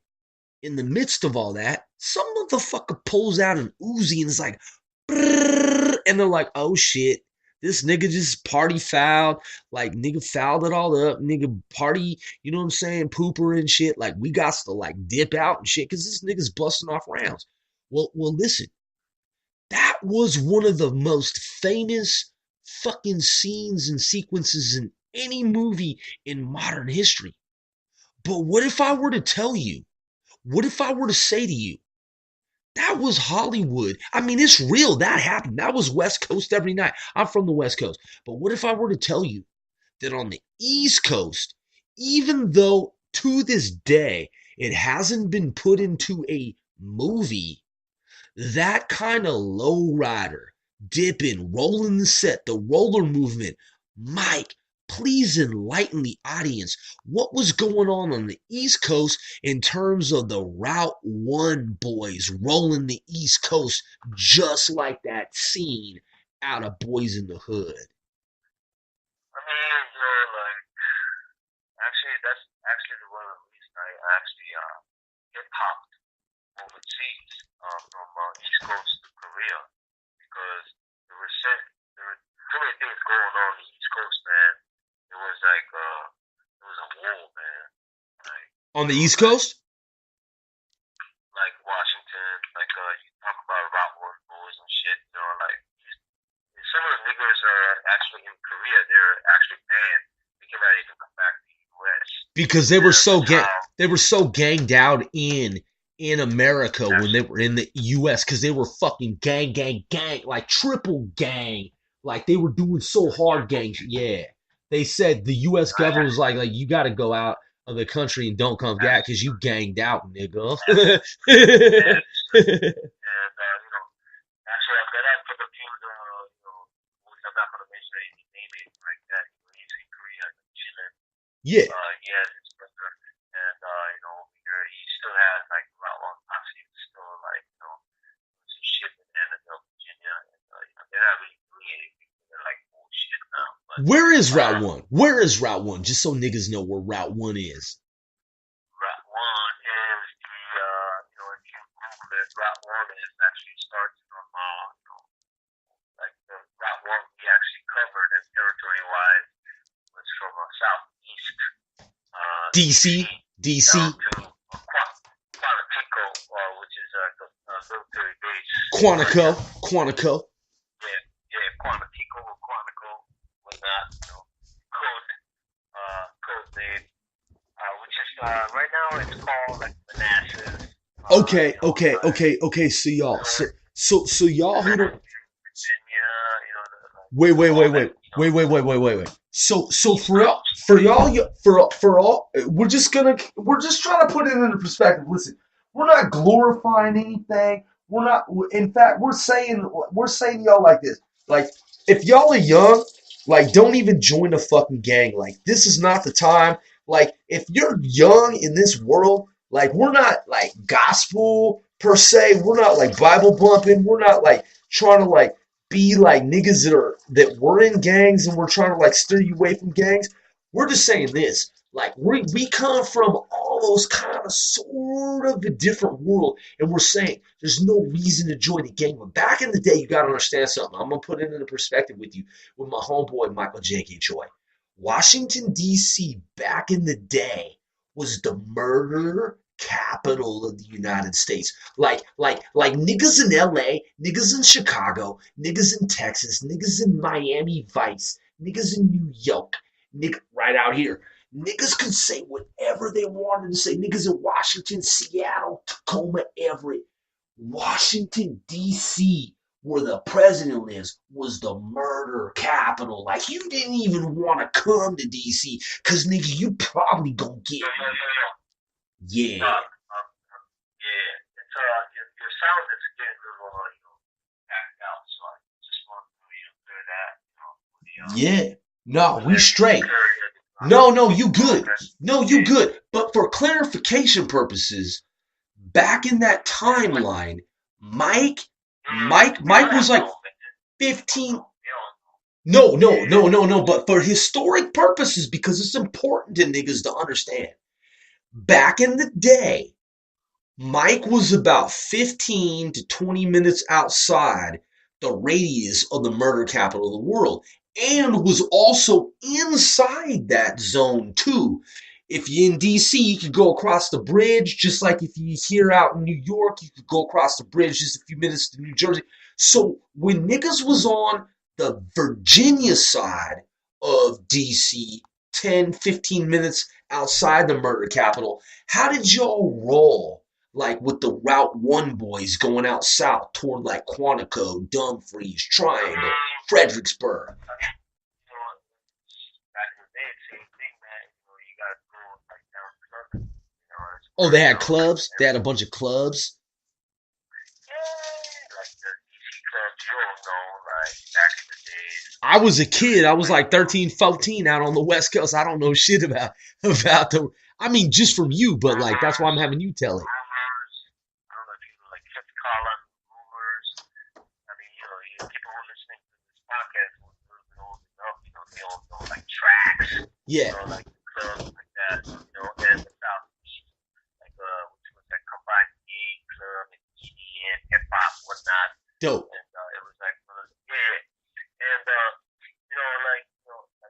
in the midst of all that, some motherfucker pulls out an Uzi and is like, and they're like, oh shit, this nigga just party fouled, like nigga fouled it all up, nigga party, you know what I'm saying, pooper and shit, like we got to like dip out and shit, cause this nigga's busting off rounds. Well, listen, that was one of the most famous fucking scenes and sequences in any movie in modern history. But what if I were to tell you, what if I were to say to you, that was Hollywood? I mean, it's real. That happened. That was West Coast every night. I'm from the West Coast. But what if I were to tell you that on the East Coast, even though to this day it hasn't been put into a movie, that kind of lowrider, dipping, rolling the set, the roller movement, Mike, please enlighten the audience. What was going on the East Coast in terms of the Route 1 boys rolling the East Coast just like that scene out of Boys in the Hood? I mean, like, actually, that's actually the one of the reasons I actually hip hopped overseas from East Coast to Korea because there were too many things going on the East Coast, man. It was like it was a war, man. Like On the East Coast? like Washington, like you talk about Route One boys and shit, like some of the niggas are actually in Korea. They're actually banned. They cannot even come back to the U.S. Because they were so ganged out in America when they were in the U.S. because they were fucking gang, like triple gang, like they were doing so hard gang. Yeah, they said the U.S. government was like you got to go out of the country and don't come back because you ganged out, nigga. And actually, I've got out for the few, movies. I'm not gonna mention any name it like that. He's in Korea, chilling. Yeah. He has his brother, and here he still has like Route One posse, still like some shit in Annandale, Virginia, and they're not really doing anything. They're like bullshit now. But Where is Route 1? Where is Route 1? Just so niggas know where Route 1 is. Route One is if you Google it, Route One is actually starts from like the Route One we actually covered as territory wise was from southeast DC. down to Quantico, which is a military base. Quantico. Yeah, Quantico, whatnot, code name, which is right now it's called like Manassas. Okay. So y'all, so y'all who don't Virginia, wait. So for all, we're just trying to put it into perspective. Listen, we're not glorifying anything. We're not. In fact, we're saying to y'all like this. Like, if y'all are young, like, don't even join the fucking gang. Like, this is not the time. Like, if you're young in this world, like, we're not like gospel per se. We're not like Bible bumping. We're not like trying to like be like niggas that were in gangs and we're trying to like steer you away from gangs. We're just saying this. Like, we come from all those kind of sort of a different world, and we're saying there's no reason to join the gang. But back in the day, you got to understand something. I'm going to put it into perspective with you with my homeboy, Michael J.K. Choi. Washington, D.C., back in the day, was the murder capital of the United States. Like niggas in L.A., niggas in Chicago, niggas in Texas, niggas in Miami Vice, niggas in New York, right out here. Niggas could say whatever they wanted to say. Niggas in Washington, Seattle, Tacoma, Everett. Washington, D.C., where the president lives, was the murder capital. Like, you didn't even want to come to D.C. because, nigga, you probably gonna get... Yeah. It's your sound is getting a little, backed out, so I just want to clear that, Yeah. No, we straight. No, you good. No, you good. But for clarification purposes, back in that timeline, Mike Mike I was don't like know, man. 15. They don't know. No. But for historic purposes, because it's important to niggas to understand. Back in the day, Mike was about 15 to 20 minutes outside the radius of the murder capital of the world and was also inside that zone too. If you're in DC, you could go across the bridge, just like if you're here out in New York, you could go across the bridge just a few minutes to New Jersey. So when niggas was on the Virginia side of DC, 10, 15 minutes outside the murder capital, how did y'all roll? Like with the Route 1 boys going out south toward like Quantico, Dumfries, Triangle, Fredericksburg. You know, back in the day, same thing, man. You know, you gotta go like down southern. You know, it's Oh, they where had clubs? They had a bunch of clubs? yeah, like the DC clubs. You don't know, like back in the days, I was a kid. I was like like 13, 14 out on the West Coast. I don't know shit about the I mean just from you, but like that's why I'm rumors, having you tell it. rumors. I don't know if you know, like fifth column rumors. I mean, people who are listening to this podcast who are a little bit old enough, they all know like tracks, Yeah. like clubs like that, and the Southeast, like which was like combined gay club and EDM, hip hop, whatnot, Dope. and it was like yeah, and like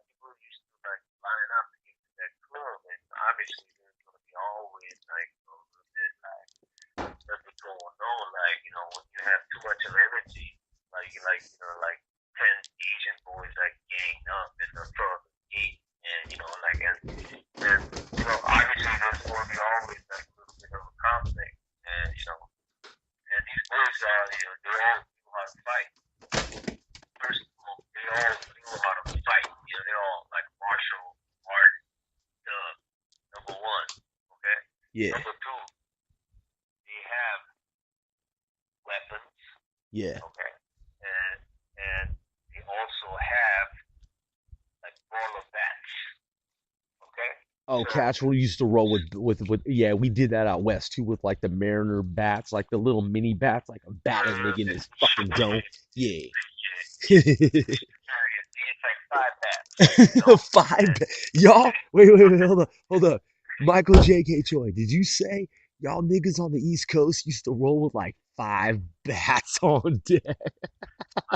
people used to like line up to get to that club, and obviously there's gonna be always like a little bit like nothing going on. Like, when you have too much of energy, like 10 Asian boys like gang up in the front of the gate, and obviously there's going to be always like a little bit of a conflict, and these boys are, they all knew how to fight. First of all, they all knew how to fight. They're all like martial art, number one. Okay. Yeah. Number two, they have weapons. Yeah. Okay. And they also have like ball of bats. Okay. Oh, So cats we used to roll with yeah, we did that out west too with like the Mariner bats, like the little mini bats, like a bat a nigga in his fucking dome. Yeah. it's like five bats. Five. Y'all, wait, hold up. Michael J.K. Choi, did you say y'all niggas on the East Coast used to roll with like 5 bats on deck? I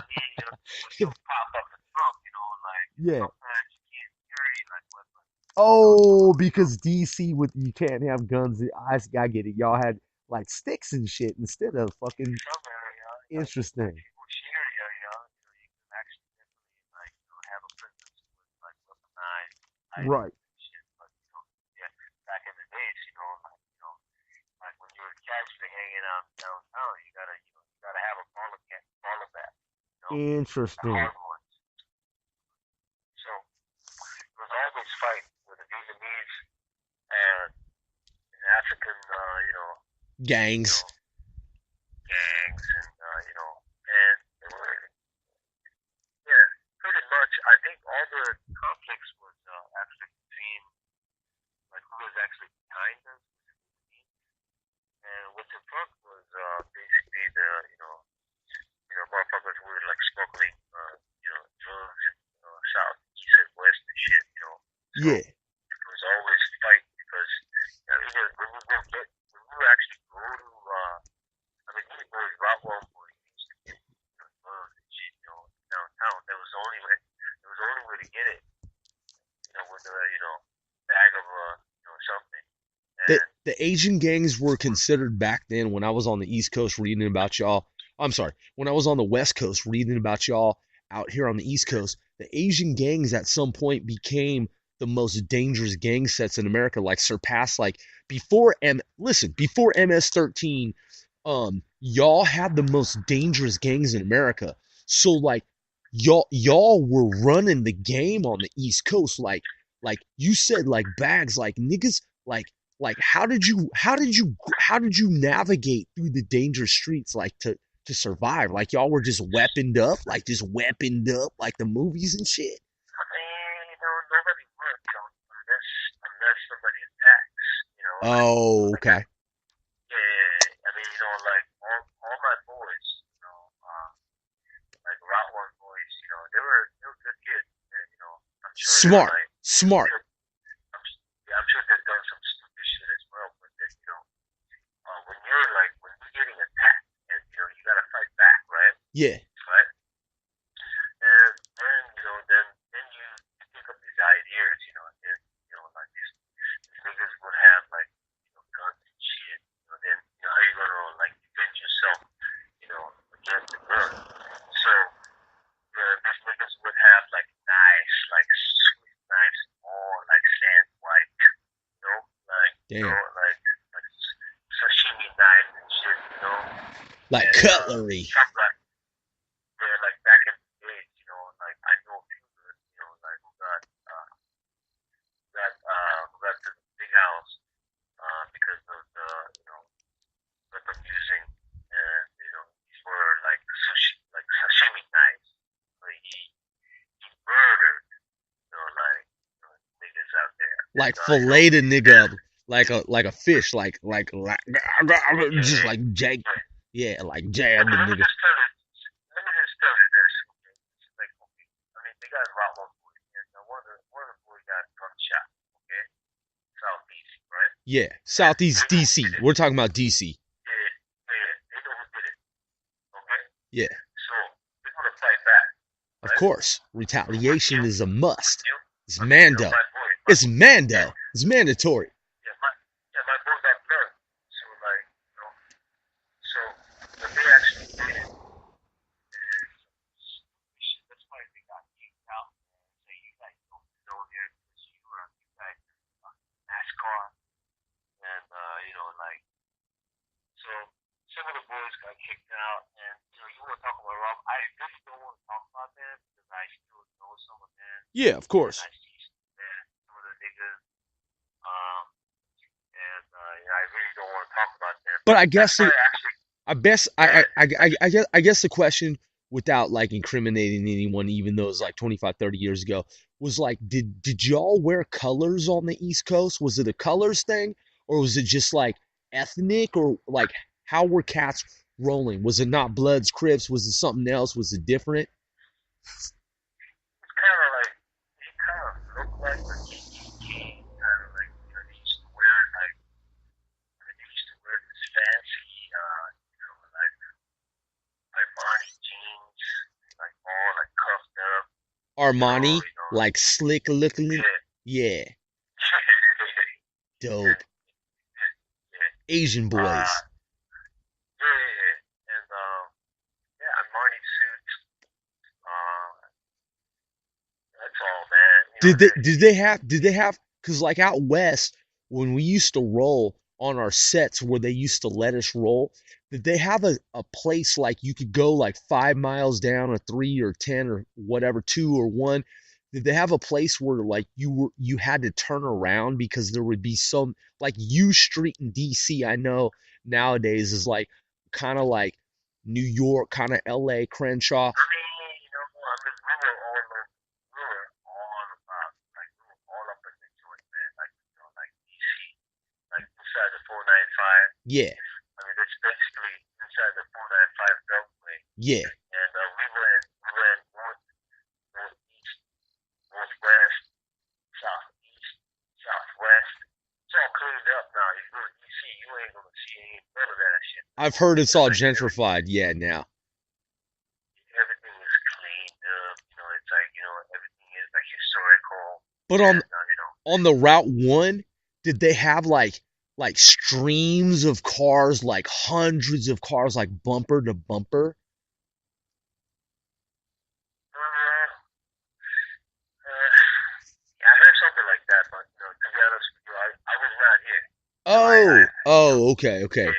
mean, when you pop up the trunk, like Yeah. sometimes you can't carry like weapons. Oh, because DC with you can't have guns. I get it. Y'all had like sticks and shit instead of fucking Some area, like interesting. which area, you can actually definitely like have a presence with like weaponized items Right. and shit. But yeah, back in the days, like when you were casually hanging out downtown, you gotta have a ball of bat, the Interesting. hard ones. So it was always fight with the Vietnamese and African, you Gangs. know, gangs, and they were, yeah, pretty much. I think all the conflicts was actually between like who was actually behind them, and what's in front was basically the motherfuckers were like smuggling drugs and south, east, and west and shit. So Yeah. it was always fight because when you actually go to these boys, Rock One boys used to get drugs and shit, downtown. There was only way to get it, with a bag of something. And The Asian gangs were considered back then when I was on the East Coast reading about y'all. I'm sorry, when I was on the West Coast reading about y'all out here on the East Coast, the Asian gangs at some point became the most dangerous gang sets in America, like surpassed like before MS-13, y'all had the most dangerous gangs in America. So like y'all were running the game on the East Coast, like you said, like bags, like niggas, like how did you navigate through the dangerous streets like to survive? Like y'all were just weaponed up like the movies and shit. I mean, nobody worked unless somebody attacks. Like Oh, like okay. yeah. I mean, like all my boys, Smart, like I'm smart. sure, yeah, I'm sure they've done some stupid shit as well. But then when you're getting attacked, and you gotta fight back, right? Yeah, Right? And then you pick up these ideas, and like these niggas would have like guns and shit. Then how you gonna like defend yourself, against the gun? So these niggas would have like knives, like sweet knives, all like sand white, damn. like sashimi knives and shit, Like and cutlery. some like back in the days, like I know a few good, like who got to the big house because of the weapon using, and these were like sashimi knives. So he murdered, niggas out there, and Like fillet the nigga up like a fish, just yeah, like jank. yeah. Yeah, like jab the Let me nigga. just tell you. Let me just tell you this. Okay? It's like, okay. I mean, they got robbed one boy, and one of the boys got gunshot. Okay, Southeast, right? Yeah, And they Southeast know who DC. did it. We're talking about DC. Yeah, yeah. They know who did it. Okay, Yeah, so they're gonna fight back, of right? course. Retaliation Until is a must. until It's until mando. my boy, It's yeah, mando. It's mandatory. my boy got burned. So like, so what they actually did is that's why they got kicked out. Say you guys don't know there because you guys NASCAR, and like, so some of the boys got kicked out, and you want to talk about Rob? I really don't want to talk about them because I still know some of them, Yeah, of and course. I see some of the niggas, um, and I really don't want to talk about them. But But I that's guess why it, I actually, I best go ahead. I guess the question, without like incriminating anyone, even though it was like 25, 30 years ago, was like, did y'all wear colors on the East Coast? Was it a colors thing, or was it just like ethnic, or like how were cats rolling? Was it not Bloods, Crips? Was it something else? Was it different? It's kind of like he kind of looked like the KKK, kind of like they used to wear like they used to wear this fancy, like Bonnie jeans, like all like cuffed up, Armani, you know, like slick looking. yeah, Yeah, yeah, dope. yeah, Asian uh, boys. yeah, and yeah, Armani suits, that's all, man. Did they have because like out west when we used to roll on our sets where they used to let us roll, did they have a place like you could go like 5 miles down or 3 or 10 or whatever, 2 or 1? Did they have a place where like you had to turn around because there would be some like U Street in DC? I know nowadays is like kind of like New York, kind of LA, Crenshaw. I mean, I mean, we were all about, like, we were all up in the joint, man. Like, like DC, like inside the 495. Yeah, I mean, that's basically inside the 495 beltway. yeah. And we went northeast, northwest, southeast, southwest. It's all cleaned up now. If you go to DC, you ain't gonna see any none of that shit no I've more. heard it's all Like gentrified. Yeah, now. everything is cleaned up. It's like everything is like historical, But and on the Route 1, did they have like streams of cars, like hundreds of cars, like bumper to bumper? yeah, I heard something like that, but to be honest with you, I was not here. I Okay, okay. yeah,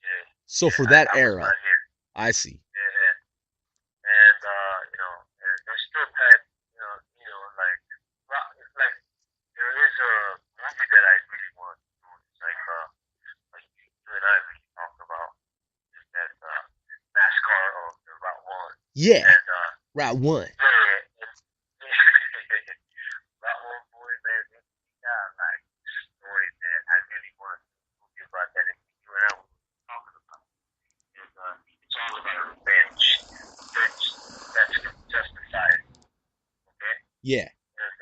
yeah, So yeah, for that I was era, not here. I see. Yeah, and and they still had, like, well, it's like there is a movie that I really want to do. It's like you and I really talked about is that NASCAR of the Route One, Yeah, and Route 1. yeah, Route One boy, man, they got like stories that I really want to do a movie about that. And you and I were talking about, and it's all about revenge that's justified. Okay, Yeah. and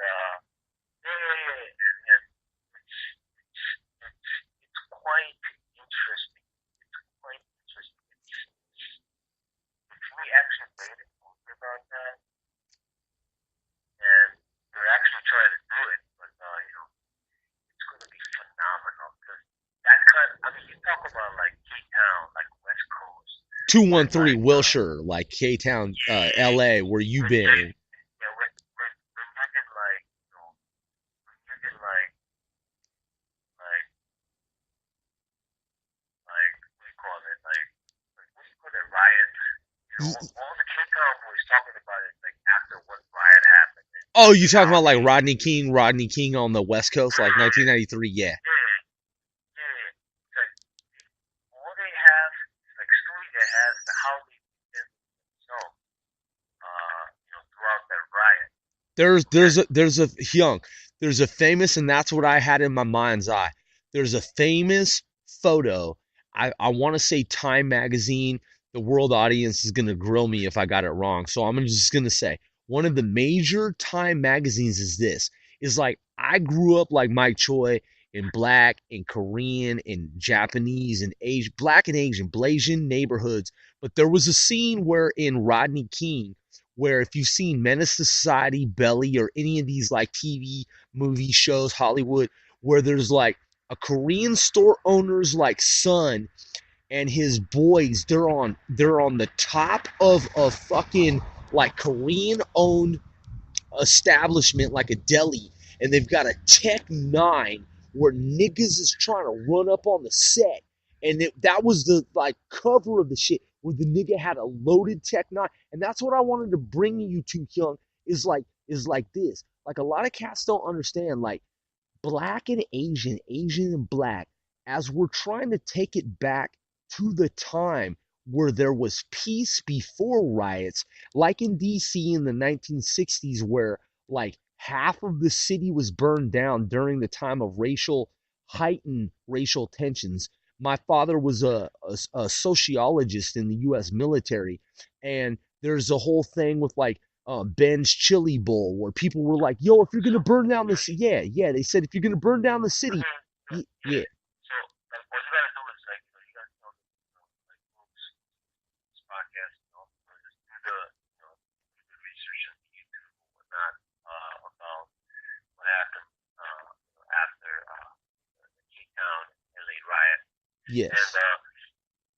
talk about like K-Town, like West Coast, when 213 like Wilshire, like K Town, yeah, LA, where you when you been. yeah when you get like when you get like what do you call it like what do you call it riots, all the K-Town boys talking about it like after one riot happened Oh, in you talking about like Albany. Rodney King on the West Coast, like Yeah, 1993? Yeah. yeah, yeah. It's like all they have is like story they have is how they defend themselves, throughout that riot. There's Okay. there's a there's a young there's a famous, and that's what I had in my mind's eye. There's a famous photo. I want to say Time magazine. The world audience is gonna grill me if I got it wrong. So I'm just gonna say one of the major Time magazines is this. Is like I grew up like Mike Choi in black and Korean and Japanese and Asian, black and Asian, Blasian neighborhoods. But there was a scene where in Rodney King where if you've seen Menace to Society, Belly, or any of these like TV movie shows, Hollywood, where there's like a Korean store owner's like son and his boys, they're on the top of a fucking like Korean owned establishment like a deli, and they've got a Tech 9 where niggas is trying to run up on the set. And that was the like cover of the shit where the nigga had a loaded Tech 9. And that's what I wanted to bring you to, Young, is like this. Like a lot of cats don't understand, like black and Asian, Asian and black, as we're trying to take it back to the time where there was peace before riots, like in DC in the 1960s, where like half of the city was burned down during the time of heightened racial tensions. My father was a sociologist in the US military, and there's a whole thing with like Ben's Chili Bowl, where people were like, "Yo, if you're gonna burn down the city, yeah, yeah," they said if you're gonna burn down the city, yeah, Yeah. So like what you gotta do is like you gotta tell like folks this podcast, just do the research on YouTube and whatnot about what happened after the Cape Town LA riot. And yes,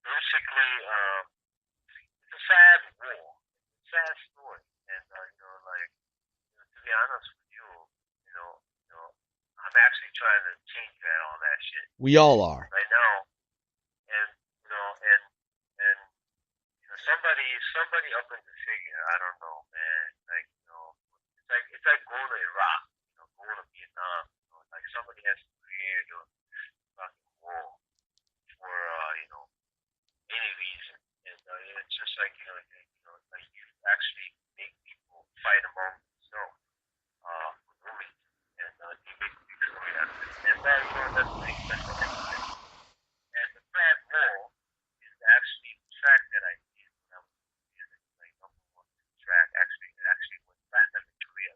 basically it's a sad war. It's a sad story. And like to be honest with you, you know, I'm actually trying to change that all that shit we all are. right now. And and somebody up in the figure, I don't know, man. Like it's like going to Iraq, going to Vietnam. Like somebody has to create a fucking war for any reason, and it's just like like you actually make people fight among themselves for no reason, and they make a story out of it, and that's what makes sense. And the bad war is actually the track that I did when I was like number one track. Actually, it actually went platinum in Korea.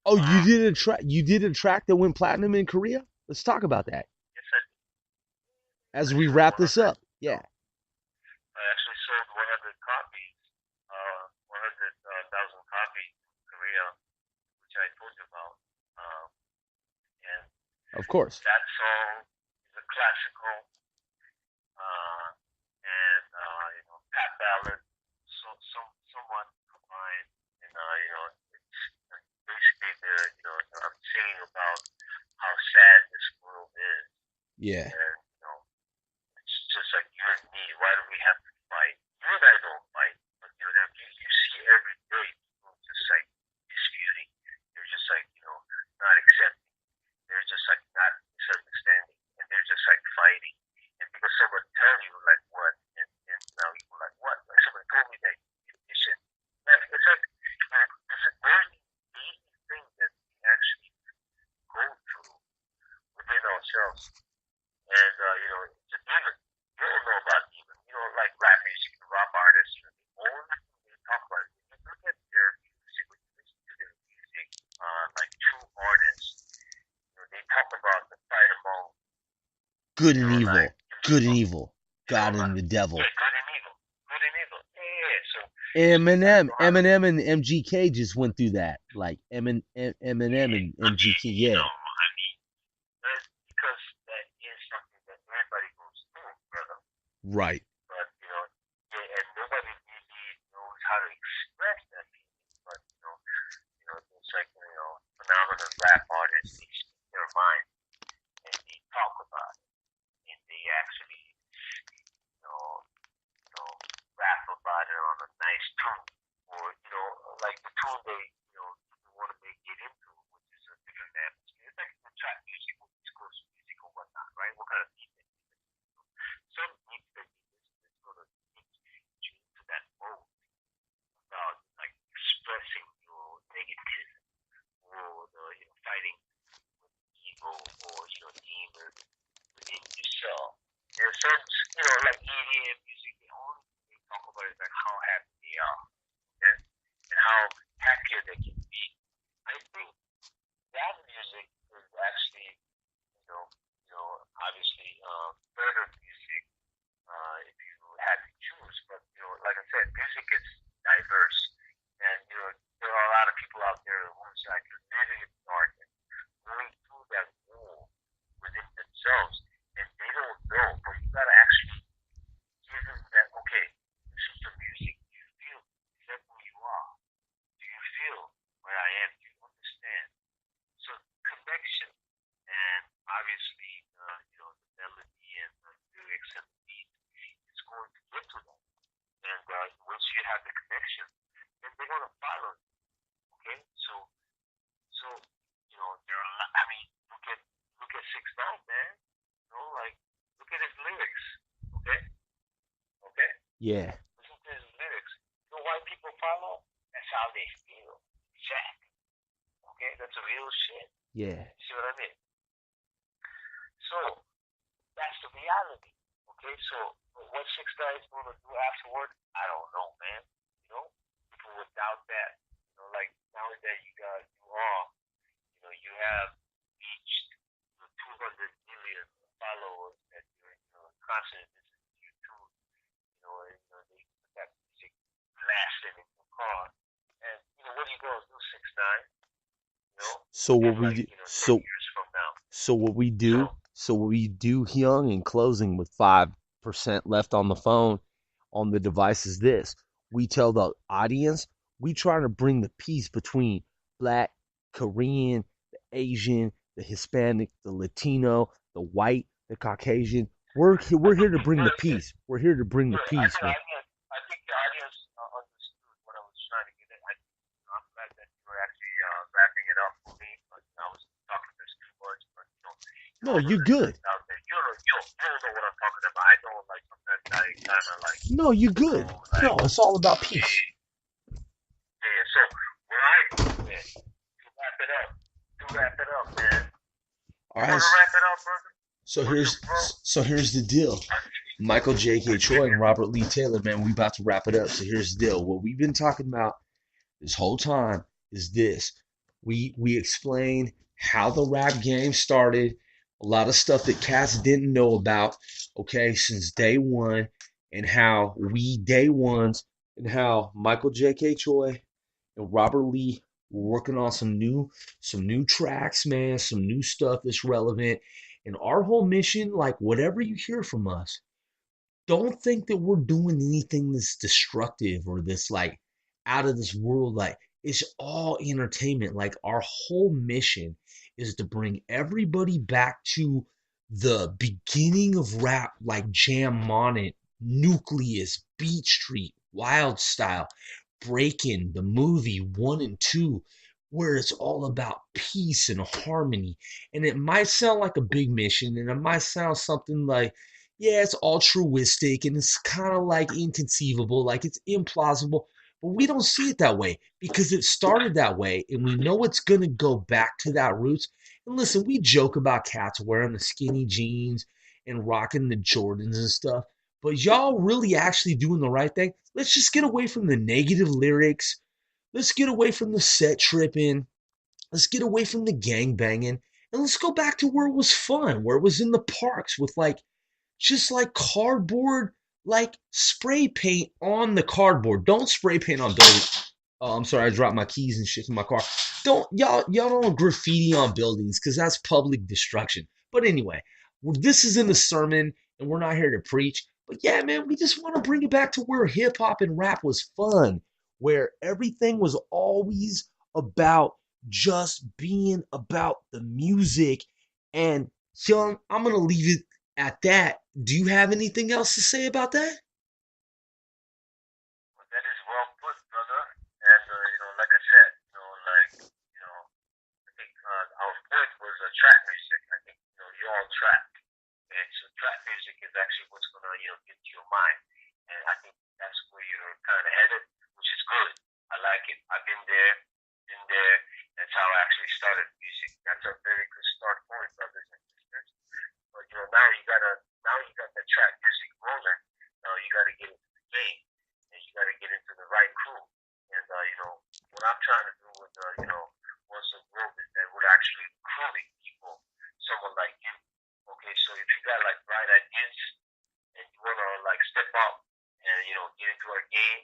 Oh, you Uh, did a track. You did a track that went platinum in Korea. Let's talk about that yes, I as we sold wrap this 100. up. Yeah, I actually sold 100 copies, 100,000 copies in Korea, which I told you about. And of course. that song is a classical, and pop ballad, somewhat combined, and it's basically I'm singing about how sad this world is, Yeah. and it's just like you and me. Why do we have to fight? You and I don't fight, but you see every day people just like disputing. They're just like not accepting. They're just like not misunderstanding, and they're just like fighting. And because someone tell you like what, and now you like what? Like someone told me that you should. Like, it's a very daily thing that we actually go through within ourselves, and it's a demon. You don't know about demon. Like rap music, rock artists. The only thing they talk about is when you look at their music, when you listen to their music, like true artists, they talk about the fight among, Good and like evil. Good and people. evil. God and the devil. Yeah, good and evil, good and evil. Yeah. So you guys Eminem, know how to. Eminem, and MGK just went through that. Like Eminem Yeah, and I mean, MGK. Yeah, because that is something that everybody goes through. Right. but and nobody really knows how to express that feeling. But those like phenomenal rap artists, they speak their mind and they talk about it, and they actually you know rap about it on a nice tune, or like the tune they want to make it into, which is a different atmosphere. It's like the trap music or East Coast music or whatnot, right? What kind of beat that you listen to? Some beats that you listen to is going to take you into that mode about like expressing your negativism or the fighting with evil or demon within yourself. And some like EDM music, the only thing they talk about is like how happy they are, okay? And how happier they can be. I think that music is actually obviously better music if you had to choose. But like I said, music is diverse, and there are a lot of people out there who's like living in the dark and going through that war within themselves, and they don't know. But you gotta actually give them that. Okay, this is the music. Do you feel? Is that who you are? Do you feel where I am? Do you understand? So connection, and obviously, the melody and the lyrics and the beat is going to get to them. And once you have the connection, then they're going to follow you. Okay, so there are. I mean, look at 6ix9ine, man. Like look at his lyrics. Okay, okay. Yeah. Listen to his lyrics. You know why people follow? That's how they feel. Fact. Okay, that's a real shit. Yeah. You see what I mean? So that's the reality. Okay, so what 6ix9ine is going to do afterward, I don't know, man. People would doubt that. Like now that you have reached 200 million followers that you're constantly listening to YouTube. They put that music blasting in your car, and what are you going to do, 6ix9ine? So In what we like do, 10 so years from now. so what we So do, so what we do, Hyung, in closing with 5% left on the phone on the device is this: we tell the audience we try to bring the peace between Black, Korean, the Asian, the Hispanic, the Latino, the white, the Caucasian. I We're here think to you bring the good, peace. We're here to bring the good. peace, man. I think the audience understood what I was trying to get at. I'm glad that you were actually wrapping it up for me. But I was talking just too much. But No, all the you listeners good. out there, you don't know what I'm talking about. I know, like sometimes I kind of like No, you go good. like, No, it's all about okay, peace. yeah. So when I man, to wrap it up, man. All You right. want to wrap it up, brother? So What's your here's bro? so here's the deal. Michael J.K. Choi and Robert Lee Taylor, man, we about to wrap it up. So here's the deal. What we've been talking about this whole time is this. We explain how the rap game started, a lot of stuff that cats didn't know about, okay, since day one, and how we day ones, and how Michael J.K. Choi and Robert Lee were working on some new tracks, man, some new stuff that's relevant. And our whole mission, like whatever you hear from us, don't think that we're doing anything that's destructive or this like out of this world. Like it's all entertainment. Like our whole mission is to bring everybody back to the beginning of rap, like Jam Monnet, Nucleus, Beat Street, Wild Style, Breaking, the movie one and two, where it's all about peace and harmony. And it might sound like a big mission, and it might sound something like, yeah, it's altruistic and it's kind of like inconceivable, like it's implausible. But we don't see it that way because it started that way and we know it's going to go back to that roots. And listen, we joke about cats wearing the skinny jeans and rocking the Jordans and stuff, but y'all really actually doing the right thing. Let's just get away from the negative lyrics. Let's get away from the set tripping. Let's get away from the gang banging. And let's go back to where it was fun, where it was in the parks with like just like cardboard, like spray paint on the cardboard. Don't spray paint on buildings. Oh, I'm sorry, I dropped my keys and shit in my car. Y'all don't graffiti on buildings because that's public destruction. But anyway, this isn't a sermon and we're not here to preach. But yeah, man, we just want to bring it back to where hip hop and rap was fun, where everything was always about just being about the music. And Sean, I'm gonna leave it at that. Do you have anything else to say about that? But that is well put, brother. And like I said, I think our point was trap music. I think you're all trap, and so trap music is actually what's gonna get to your mind. And I think that's where you're kind of headed, which is good. I like it. I've been there, been there. That's how I actually started music. That's a very good start point, brothers and sisters. But now you got the trap music rolling. Now you got to get into the game, and you got to get into the right crew. And what I'm trying to do with once a group is that we're actually recruiting people, someone like you. Okay, so if you got like bright ideas and you wanna like step up and get into our game,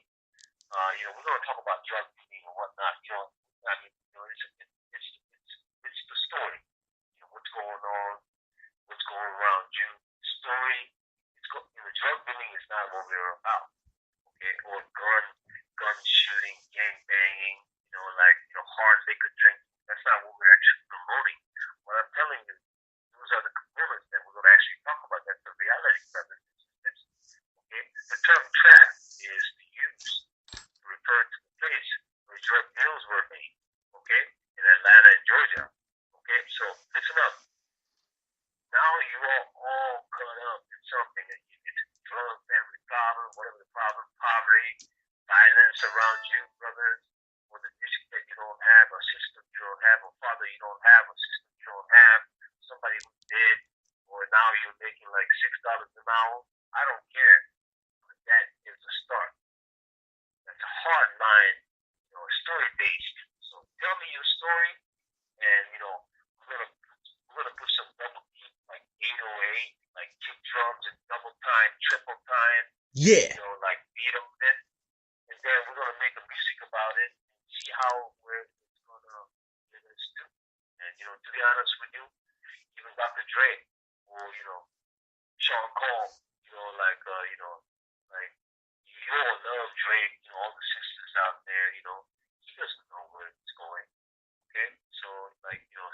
we're gonna talk about drug dealing and whatnot. I mean, it's the story. What's going on, what's going around you. The story. Drug dealing is not what we're about. Okay, or gun shooting, gang banging. Hard liquor drinking. That's not what we're actually promoting. What I'm telling you, those are the components that we're going to actually talk about. That's the reality, brothers and sisters. Okay, the term trap is used to refer to the place where drug deals were made. Okay, in Atlanta and Georgia. Okay, so listen up. Now you are all caught up in something that it's drug, family problem, whatever the problem, poverty, violence around you, brothers, or the district that you don't have, a system you don't have, a father you don't have, a system you don't have, somebody who's dead, or now you're making like $6 an hour. I don't care. But that is a start. That's a hard line, story based. So tell me your story, and we're gonna put some double beat like 808, like kick drums and double time, triple time, Yeah, like beat on it, and then we're gonna make a music about it and see how where it's gonna get us to. And to be honest with you, even Dr. Dre or Sean Cole, like you all love Drake, all the sisters out there, he doesn't know where it's going. Okay, so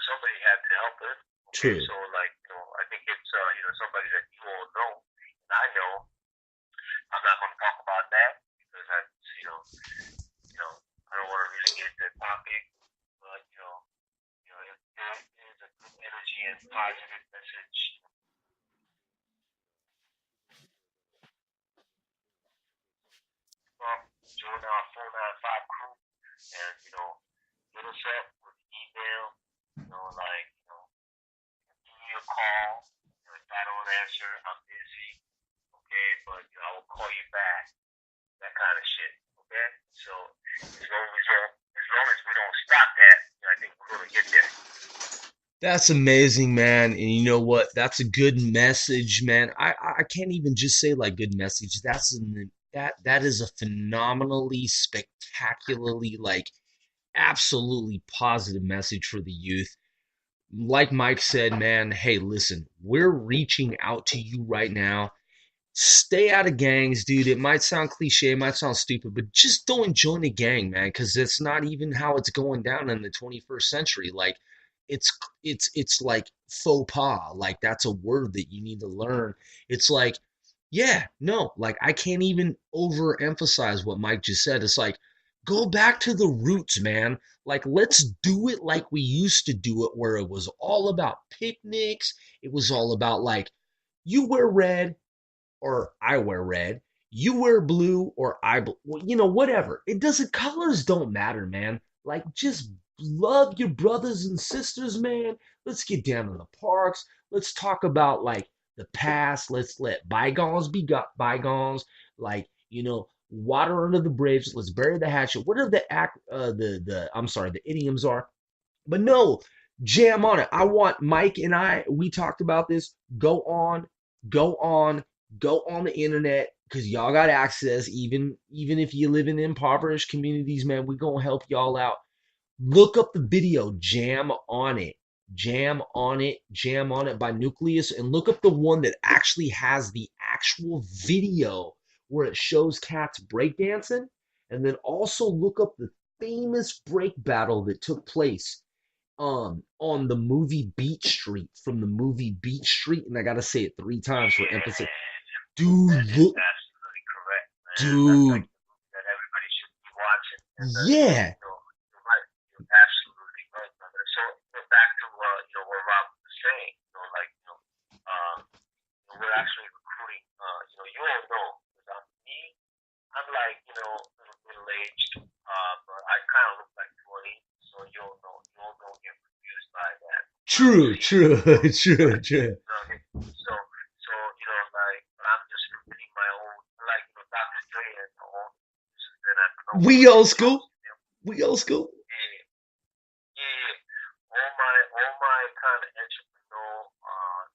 somebody had to help him. Okay, true. so I think it's somebody that you all know, and I know. I'm not going to talk about that because I don't want to really get into the topic, but if there is a good energy and positive message from join our 495 crew, and hit us up with email, give me a call. If I don't answer, I'm busy. Okay, but I will call you back. That kind of shit. Okay, so as long as we don't stop that, I think we're gonna get there. That's amazing, man. And you know what? That's a good message, man. I can't even just say like good message. That is a phenomenally, spectacularly, like absolutely positive message for the youth. Like Mike said, man, hey, listen, we're reaching out to you right now. Stay out of gangs, dude. It might sound cliche, it might sound stupid, but just don't join a gang, man, because it's not even how it's going down in the 21st century. Like, it's it's like faux pas. Like that's a word that you need to learn. It's like, yeah, no, like I can't even overemphasize what Mike just said. It's like, go back to the roots, man. Like, let's do it like we used to do it, where it was all about picnics. It was all about like, you wear red, or I wear red. You wear blue or whatever. It doesn't, colors don't matter, man. Like, just love your brothers and sisters, man. Let's get down in the parks. Let's talk about like the past. Let's let bygones be bygones. Like, water under the bridge. Let's bury the hatchet. Whatever the idioms are. But no, jam on it. I want Mike and we talked about this. Go on, go on the internet because y'all got access. Even if you live in impoverished communities, man, we gonna help y'all out. Look up the video, jam on it. Jam on it by Nucleus, and look up the one that actually has the actual video where it shows cats breakdancing, and then also look up the famous break battle that took place on the movie Beach Street, from the movie Beach Street, and I gotta say it 3 times for emphasis. Yeah, that Dude, is look, absolutely correct, man. That's like dude, the movie that everybody should be watching. And yeah, you're right. You're absolutely right, brother. So back to what Rob was saying. We're actually recruiting. You all know because I'm like middle aged, but I kind of look like 20. So you all don't get confused by that. true, Obviously, true, true, right? true. Like, but I'm just repeating my own, like, Dr. Dre and all, and I know We Quincy old Jones, school, we old school. yeah, yeah, all my kind of entrepreneur,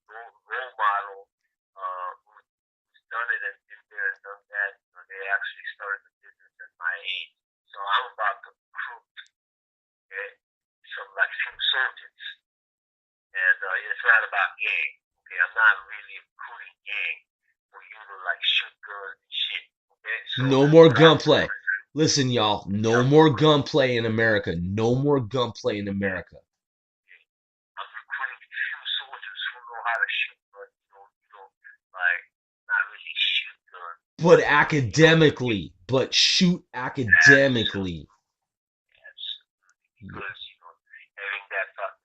role model, who's done it and been there and done that, they actually started the business at my age. So I'm about to recruit, okay, some soldiers. And it's not about gang. Okay, I'm not really recruiting gang for you to like shoot guns and shit. Okay, so No more what I'm gunplay. doing is, Listen, y'all, no I'm more recruiting, gunplay in America. No more gunplay in America. I'm recruiting few soldiers who know how to shoot, but like not really shoot guns. But But academically, but shoot absolutely, academically. absolutely, because having that fucking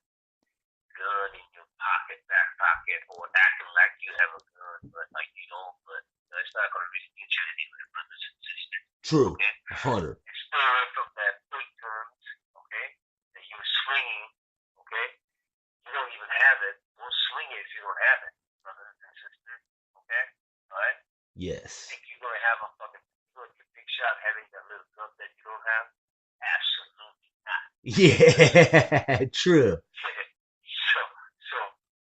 gun in your pocket, back pocket, or acting like you have a gun, but like you don't, but it's not gonna really get you anywhere, brothers and sisters. True. Okay? 100. And stay away from that big guns, okay? That you're swinging, okay? You don't even have it. Don't swing it if you don't have it, brothers and sisters. Okay? Alright? You Yes. think you're gonna have you're gonna get big shot having that little gun that you don't have? Absolutely not. Yeah, true. So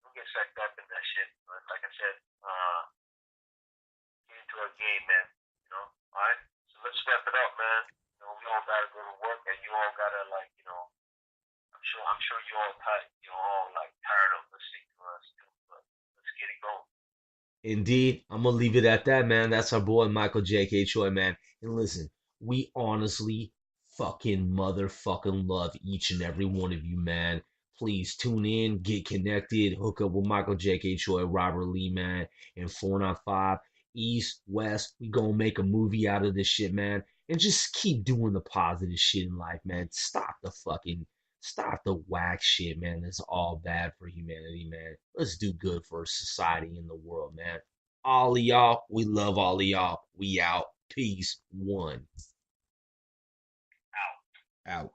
don't get sucked up in that shit. But like I said, get into a game, man. Alright? So let's wrap it up, man. We all gotta go to work and you all gotta I'm sure you're all like tired of listening to us too, but let's get it going. Indeed, I'm gonna leave it at that, man. That's our boy Michael J.K. Choi, man. And listen, we honestly fucking motherfucking love each and every one of you, man. Please tune in, get connected, hook up with Michael J.K. Choi, Robert Lee, man, and 495 East, West. We gonna make a movie out of this shit, man. And just keep doing the positive shit in life, man. Stop the whack shit, man. That's all bad for humanity, man. Let's do good for society and the world, man. All of y'all, we love all of y'all. We out. Peace. One. Out.